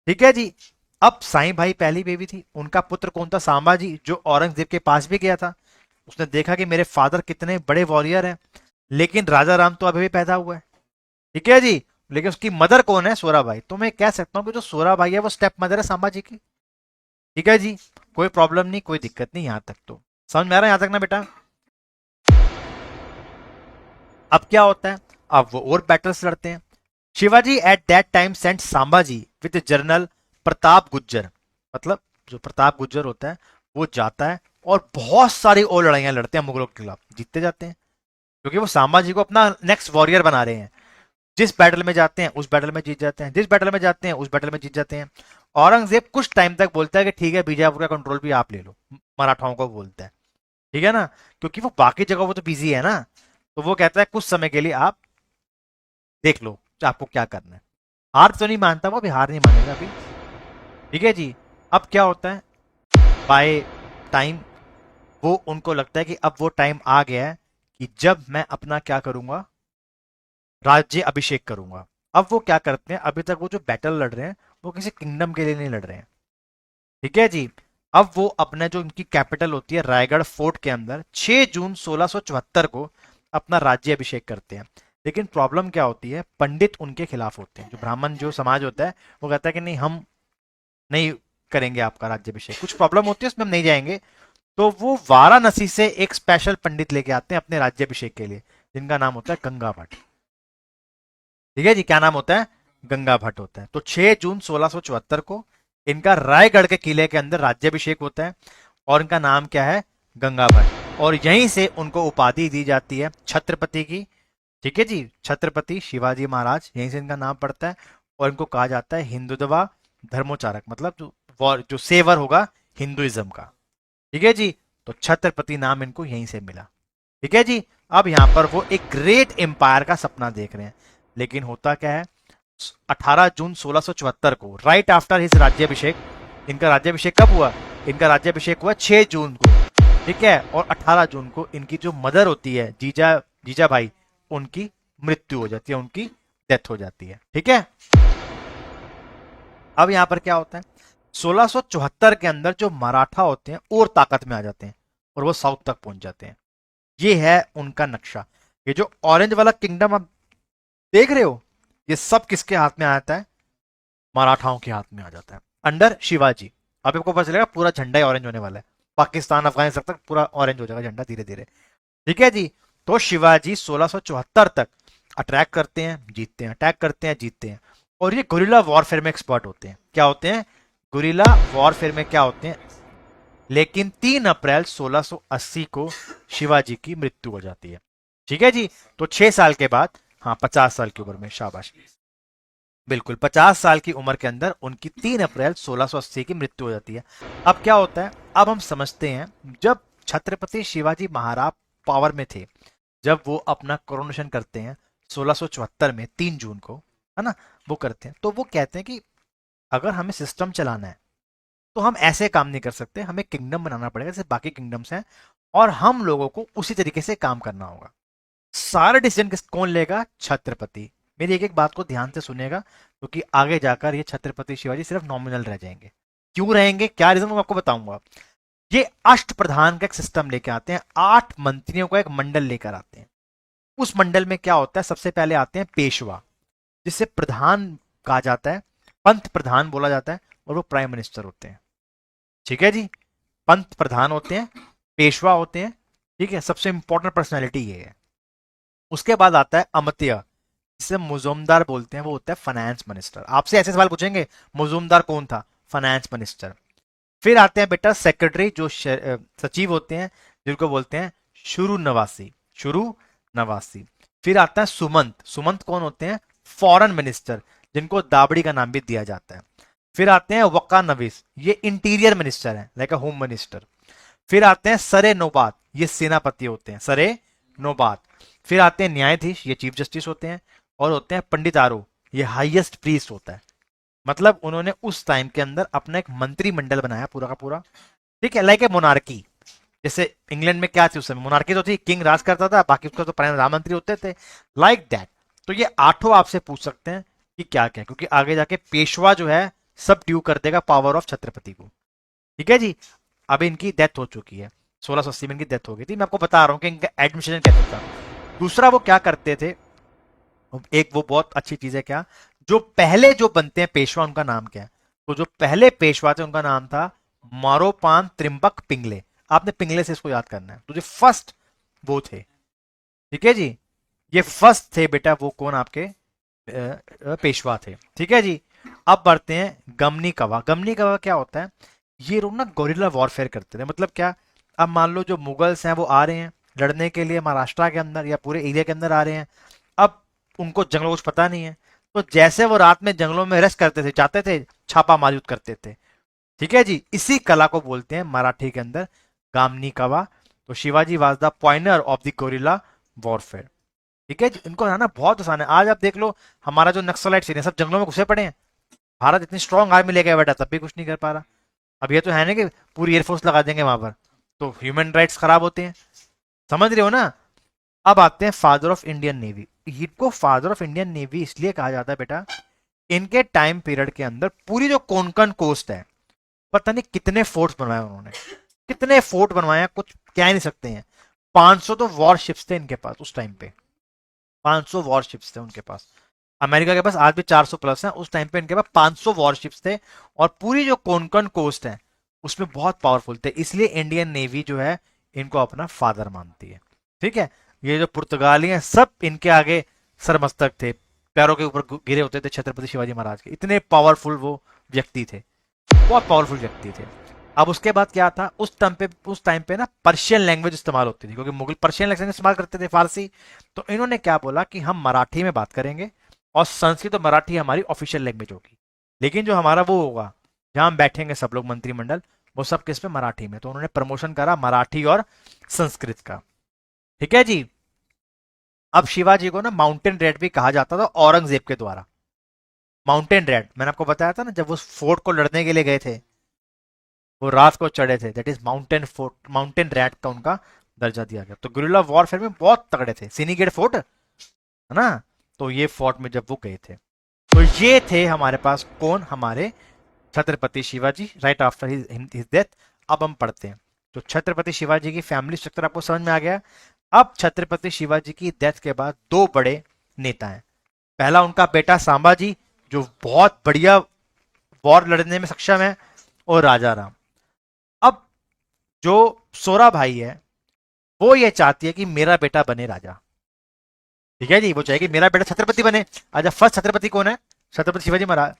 ठीक है जी। अब साईं भाई पहली बेबी थी, उनका पुत्र कौन था, सांबा जी, जो औरंगजेब के पास भी गया था। उसने देखा कि मेरे फादर कितने बड़े वॉरियर हैं, लेकिन राजा राम तो अभी भी पैदा हुआ है। ठीक है जी। लेकिन उसकी मदर कौन है, सोराबाई। तो मैं कह सकता हूं कि जो सोराबाई है वो स्टेप मदर है सांबा जी की। ठीक है जी, कोई प्रॉब्लम नहीं, कोई दिक्कत नहीं यहां तक तो समझ में आ रहा है यहां तक ना बेटा। अब क्या होता है, अब वो और बैटल्स लड़ते हैं। Shivaji at that time sent Sambhaji with general Pratap Gujjar, मतलब जो प्रताप गुज्जर होता है वो जाता है और बहुत सारी और लड़ाइयां लड़ते हैं मुगलों के खिलाफ, जीतते जाते हैं, क्योंकि वो सांबाजी को अपना नेक्स्ट वॉरियर बना रहे हैं। जिस बैटल में जाते हैं उस बैटल में जीत जाते हैं, जिस बैटल में जाते हैं उस बैटल में जीत जाते हैं। औरंगजेब कुछ टाइम तक बोलता है कि ठीक है बीजापुर का कंट्रोल भी आप ले लो, मराठाओं को बोलता है, ठीक है ना, क्योंकि वो बाकी जगह वो तो बिजी है ना। तो वो कहता है कुछ समय के लिए आप देख लो आपको क्या करना है। हार तो नहीं मानता वो, अभी हार नहीं मानेगा अभी। ठीक है जी। अब क्या होता है, बाय टाइम वो उनको लगता है कि अब वो टाइम आ गया है कि जब मैं अपना क्या करूंगा, राज्य अभिषेक करूंगा। अब वो क्या करते हैं, अभी तक वो जो बैटल लड़ रहे हैं वो किसी किंगडम के लिए नहीं लड़ रहे हैं। ठीक है जी। अब वो अपने जो उनकी कैपिटल होती है रायगढ़ फोर्ट के अंदर 6 जून 1674 को अपना राज्य अभिषेक करते हैं। लेकिन प्रॉब्लम क्या होती है, पंडित उनके खिलाफ होते हैं, जो ब्राह्मण जो समाज होता है वो कहता है कि नहीं हम नहीं करेंगे आपका राज्यभिषेक, कुछ प्रॉब्लम होती है उसमें हम नहीं जाएंगे। तो वो वाराणसी से एक स्पेशल पंडित लेके आते हैं अपने राज्यभिषेक के लिए, जिनका नाम होता है गंगा भट्ट। ठीक है जी, क्या नाम होता है, गंगा भट्ट होता है। तो 6 जून 1674 को इनका रायगढ़ के किले के अंदर राज्यभिषेक होता है और इनका नाम क्या है, गंगा भट्ट। और यहीं से उनको उपाधि दी जाती है छत्रपति की। ठीक है जी, छत्रपति शिवाजी महाराज, यहीं से इनका नाम पड़ता है। और इनको कहा जाता है हिंदुत्वा धर्मोचारक, मतलब जो सेवर होगा हिंदुइज्म का। ठीक है जी। तो छत्रपति नाम इनको यहीं से मिला। ठीक है जी। अब यहां पर वो एक ग्रेट एम्पायर का सपना देख रहे हैं, लेकिन होता क्या है, 18 जून 1674 को राइट आफ्टर हिज राज्यभिषेक, इनका राज्यभिषेक कब हुआ, इनका राज्यभिषेक हुआ 6 जून को। ठीक है, और 18 जून को इनकी जो मदर होती है जीजा जीजा भाई, उनकी मृत्यु हो जाती है, उनकी डेथ हो जाती है। ठीक है। अब यहां पर क्या होता है, 1674 के अंदर जो मराठा होते हैं और ताकत में आ जाते हैं और वो साउथ तक पहुंच जाते हैं। ये है उनका नक्शा। ये जो ऑरेंज वाला किंगडम आप देख रहे हो, ये सब किसके हाथ में आता है? मराठाओं के हाथ में आ जाता है अंडर शिवाजी। अब आपको पता चलेगा पूरा झंडा ही ऑरेंज होने वाला है, पाकिस्तान अफगानिस्तान तक पूरा ऑरेंज हो जाएगा झंडा धीरे धीरे। ठीक है जी। तो शिवाजी 1674 तक अटैक करते हैं, जीतते हैं, अटैक करते हैं, जीतते हैं, और ये गुरिल्ला वॉरफेयर में एक्सपर्ट होते हैं। क्या होते हैं? गुरिल्ला वॉरफेयर में क्या होते हैं? लेकिन 3 अप्रैल 1680 को शिवाजी की मृत्यु हो जाती है। ठीक है जी। तो 6 साल के बाद, हाँ 50 साल की उम्र में, शाबाश, बिल्कुल 50 साल की उम्र के अंदर उनकी 3 अप्रैल 1680 की मृत्यु हो जाती है। अब क्या होता है, अब हम समझते हैं, जब छत्रपति शिवाजी महाराज पावर में थे, जब वो अपना कोरोनेशन करते हैं 1674 में 3 जून को, है ना, वो करते हैं, तो वो कहते हैं कि अगर हमें सिस्टम चलाना है तो हम ऐसे काम नहीं कर सकते, हमें किंगडम बनाना पड़ेगा जैसे बाकी किंगडम्स हैं, और हम लोगों को उसी तरीके से काम करना होगा। सारा डिसीजन कौन लेगा? छत्रपति। मेरी एक एक बात को ध्यान से सुनेगा, क्योंकि आगे जाकर ये छत्रपति शिवाजी सिर्फ नॉमिनल रह जाएंगे। क्यों रहेंगे, क्या रीजन, मैं आपको बताऊंगा। ये अष्ट प्रधान का एक सिस्टम लेके आते हैं, 8 मंत्रियों का एक मंडल लेकर आते हैं। उस मंडल में क्या होता है, सबसे पहले आते हैं पेशवा, जिसे प्रधान कहा जाता है, पंत प्रधान बोला जाता है, और वो प्राइम मिनिस्टर होते हैं। ठीक है जी। पंत प्रधान होते हैं, पेशवा होते हैं, ठीक है, सबसे इंपॉर्टेंट पर्सनैलिटी ये है। उसके बाद आता है अमत्य, जिसे मुजुमदार बोलते हैं, वो होता है फाइनेंस मिनिस्टर। आपसे ऐसे सवाल पूछेंगे, मुजुमदार कौन था? Finance minister. फिर आते हैं बेटा सेक्रेटरी, जो सचिव होते हैं, जिनको बोलते हैं शुरू नवासी, शुरू नवासी। फिर आता है सुमंत, सुमंत कौन होते हैं? फॉरेन मिनिस्टर, जिनको दाबड़ी का नाम भी दिया जाता है। फिर आते हैं वक्का नवीस, ये इंटीरियर मिनिस्टर है, लाइक अ होम मिनिस्टर। फिर आते हैं सरे नौबात, ये सेनापति होते हैं, सरे नौबात। फिर आते हैं न्यायाधीश, ये चीफ जस्टिस होते हैं। और होते हैं पंडित आरो, ये हाईएस्ट प्रीस्ट होता है। मतलब उन्होंने उस टाइम के अंदर अपना एक मंत्रिमंडल बनाया पूरा का पूरा। ठीक है, लाइक ए मोनार्की। जैसे इंग्लैंड में क्या थी उस समय, मोनार्की तो थी, किंग राज करता था, बाकी उसका तो प्रधानमंत्री होते थे, लाइक दैट। तो ये 8 आपसे पूछ सकते हैं कि क्या क्या, क्योंकि आगे जाके पेशवा जो है सब ड्यू कर देगा पावर ऑफ छत्रपति को। ठीक है जी। अब इनकी डेथ हो चुकी है, 1680 में इनकी डेथ हो गई थी। मैं आपको बता रहा हूँ कि इनका एडमिशन कैसे था। दूसरा वो क्या करते थे, एक वो बहुत अच्छी चीज है, क्या, जो पहले जो बनते हैं पेशवा, उनका नाम क्या है? तो जो पहले पेशवा थे उनका नाम था मारोपान त्रिम्बक पिंगले। आपने पिंगले से इसको याद करना है। तो जो फर्स्ट वो थे, ठीक है जी, ये फर्स्ट थे बेटा, वो कौन आपके पेशवा थे। ठीक है जी। अब बढ़ते हैं गमनी कवा। गमनी कवा क्या होता है? ये लोग ना गोरिल्ला वॉरफेयर करते थे। मतलब क्या, अब मान लो जो मुगल्स हैं वो आ रहे हैं लड़ने के लिए महाराष्ट्र के अंदर या पूरे एरिया के अंदर आ रहे हैं। अब उनको जंगलों कुछ पता नहीं है, तो जैसे वो रात में जंगलों में रेस्ट करते थे, जाते थे, छापा मारयूद करते थे। ठीक है जी। इसी कला को बोलते हैं मराठी के अंदर गामनी कवा। तो Shivaji was the pioneer of the guerrilla warfare. ठीक है जी। इनको है ना बहुत आसान है। आज आप देख लो, हमारा जो नक्सलाइट सीन है सब जंगलों में घुसे पड़े हैं। भारत इतनी स्ट्रांग आर्मी लेके बैठा तब भी कुछ नहीं कर पा रहा। अब ये तो है ना कि पूरी एयरफोर्स लगा देंगे वहां पर, तो ह्यूमन राइट्स खराब होते हैं। समझ रहे हो ना। अब आते हैं फादर ऑफ इंडियन नेवी। इनको फादर ऑफ इंडियन नेवी इसलिए कहा जाता है बेटा, इनके टाइम पीरियड के अंदर पूरी जो कोंकण कोस्ट है, पता नहीं कितने फोर्ट्स बनवाए उन्होंने, कितने फोर्ट बनवाए हैं, कुछ कह नहीं सकते हैं। 500 तो वॉरशिप्स थे इनके पास उस टाइम पे, 500 वॉरशिप्स थे उनके पास। अमेरिका के पास आज भी 400 प्लस है, उस टाइम पे इनके पास 500 वॉरशिप्स थे। और पूरी जो कोंकण कोस्ट है उसमें बहुत पावरफुल थे, इसलिए इंडियन नेवी जो है इनको अपना फादर मानती है। ठीक है। ये जो पुर्तगाली हैं सब इनके आगे सरमस्तक थे, पैरों के ऊपर गिरे होते थे छत्रपति शिवाजी महाराज के। इतने पावरफुल वो व्यक्ति थे, बहुत पावरफुल व्यक्ति थे। अब उसके बाद क्या था, उस टाइम पे ना पर्शियन लैंग्वेज इस्तेमाल होती थी, क्योंकि मुगल पर्शियन लैंग्वेज इस्तेमाल करते थे, फारसी। तो इन्होंने क्या बोला कि हम मराठी में बात करेंगे, और संस्कृत और मराठी हमारी ऑफिशियल लैंग्वेज होगी, लेकिन जो हमारा वो होगा, जहां हम बैठेंगे सब लोग मंत्रिमंडल, वो सब किस पे? मराठी में। तो उन्होंने प्रमोशन करा मराठी और संस्कृत का। ठीक है जी। अब शिवाजी को ना माउंटेन रेड भी कहा जाता था औरंगजेब के द्वारा। माउंटेन रेड मैंने आपको बताया था ना, जब वो फोर्ट को लड़ने के लिए गए थे, वो रात को चढ़े थे, that is mountain fort, mountain rat का उनका दर्जा दिया गया। तो गुरिल्ला वॉरफेयर में बहुत तगड़े थे। सिनीगेट फोर्ट है ना, तो ये फोर्ट में जब वो गए थे, तो ये थे हमारे पास कौन, हमारे Chhatrapati Shivaji right after his death. अब हम पढ़ते हैं, तो छत्रपति शिवाजी की फैमिली स्ट्रक्चर आपको समझ में आ गया। अब छत्रपति शिवाजी की डेथ के बाद 2 बड़े नेता हैं, पहला उनका बेटा संभाजी, जो बहुत बढ़िया वॉर लड़ने में सक्षम है, और राजा राम। अब जो सोरा भाई है, वो ये चाहती है कि मेरा बेटा बने राजा। ठीक है जी, वो चाहेगी मेरा बेटा छत्रपति बने। अच्छा, फर्स्ट छत्रपति कौन है? छत्रपति शिवाजी महाराज।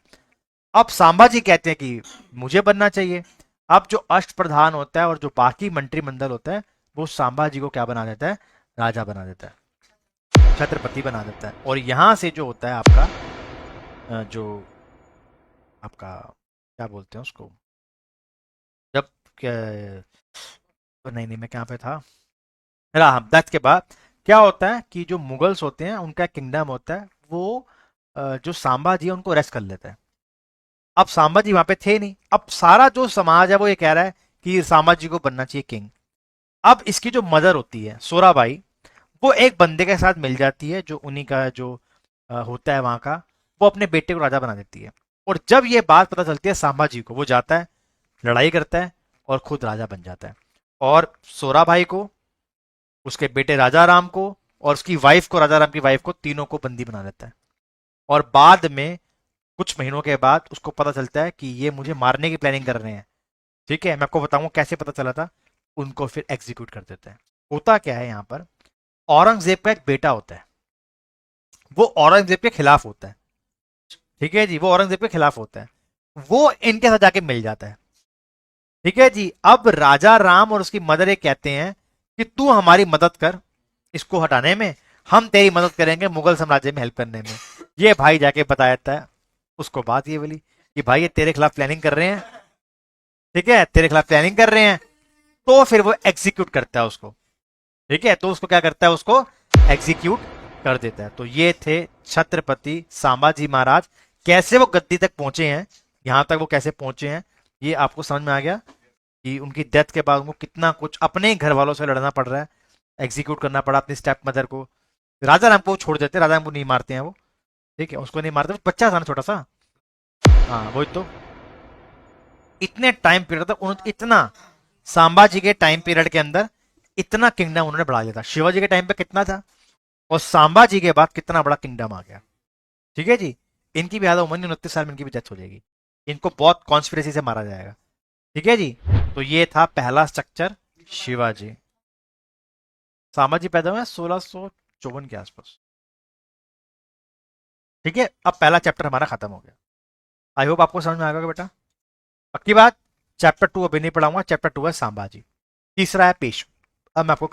अब संभाजी कहते हैं कि मुझे बनना चाहिए। अब जो अष्ट प्रधान होता है और जो बाकी मंत्रिमंडल होता है, वो संभाजी को क्या बना देता है? राजा बना देता है, छत्रपति बना देता है। और यहां से जो होता है आपका जो आपका क्या बोलते हैं उसको, जब नहीं नहीं, मैं कहाँ पे था, राहत के बाद क्या होता है कि जो मुगल्स होते हैं उनका किंगडम होता है, वो जो संभाजी है उनको अरेस्ट कर लेता है। अब संभाजी वहां पे थे नहीं। अब सारा जो समाज है वो ये कह रहा है कि संभाजी को बनना चाहिए किंग। अब इसकी जो मदर होती है सोराबाई, वो एक बंदे के साथ मिल जाती है जो उन्हीं का जो होता है वहां का, वो अपने बेटे को राजा बना देती है। और जब ये बात पता चलती है संभाजी को, वो जाता है, लड़ाई करता है, और खुद राजा बन जाता है। और सोराबाई को, उसके बेटे राजा राम को, और उसकी वाइफ को, राजा राम की वाइफ को, तीनों को बंदी बना लेता है। और बाद में कुछ महीनों के बाद उसको पता चलता है कि ये मुझे मारने की प्लानिंग कर रहे हैं। ठीक है, मैं आपको बताऊंगा कैसे पता चला था। उनको फिर एग्जीक्यूट कर देते हैं। होता क्या है यहाँ पर, औरंगजेब का एक बेटा होता है, वो औरंगजेब के खिलाफ होता है। ठीक है जी, वो औरंगजेब के खिलाफ होता है, वो इनके साथ जाके मिल जाता है। ठीक है जी, अब राजा राम और उसकी मदर ये कहते हैं कि तू हमारी मदद कर इसको हटाने में, हम तेरी मदद करेंगे मुगल साम्राज्य में हेल्प करने में। ये भाई जाके बता देता है उसको बात ये बोली कि भाई ये तेरे खिलाफ प्लानिंग कर रहे हैं। ठीक है, तेरे खिलाफ प्लानिंग कर रहे हैं। तो फिर वो एग्जीक्यूट करता है उसको। ठीक है, तो उसको क्या करता है, उसको एग्जीक्यूट कर देता है। तो ये थे छत्रपति संभाजी महाराज। कैसे वो गद्दी तक पहुंचे हैं, यहां तक वो कैसे पहुंचे हैं, ये आपको समझ में आ गया कि उनकी डेथ के बाद उनको कितना कुछ अपने घर वालों से लड़ना पड़ रहा है, एग्जीक्यूट करना पड़ा अपनी स्टेप मदर को। राजा राम को छोड़ देते, राजा राम को नहीं मारते हैं वो। ठीक है, उसको नहीं मारते, बच्चा था ना छोटा सा। हाँ वही तो, इतने टाइम पीरियड तक उन्होंने इतना, संभाजी के टाइम पीरियड के अंदर इतना किंगडम उन्होंने बढ़ा लिया था। शिवाजी के टाइम पे कितना था, और संभाजी के बाद कितना बड़ा किंगडम आ गया। ठीक है जी, इनकी भी ज्यादा उम्र नहीं, 29 साल में इनकी भी डेथ हो जाएगी। इनको बहुत कॉन्स्पिरेसी से मारा जाएगा। ठीक है जी, तो ये था पहला स्ट्रक्चर, शिवाजी। संभाजी पैदा हुए 1654 के आसपास। ठीक है, अब पहला चैप्टर हमारा खत्म हो गया। आई होप आपको समझ में आ गया बेटा। पक्की बात, चैप्टर 2 अभी नहीं पढ़ाऊंगा। चैप्टर 2 है संभाजी, तीसरा है पेशवा। अब मैं आपको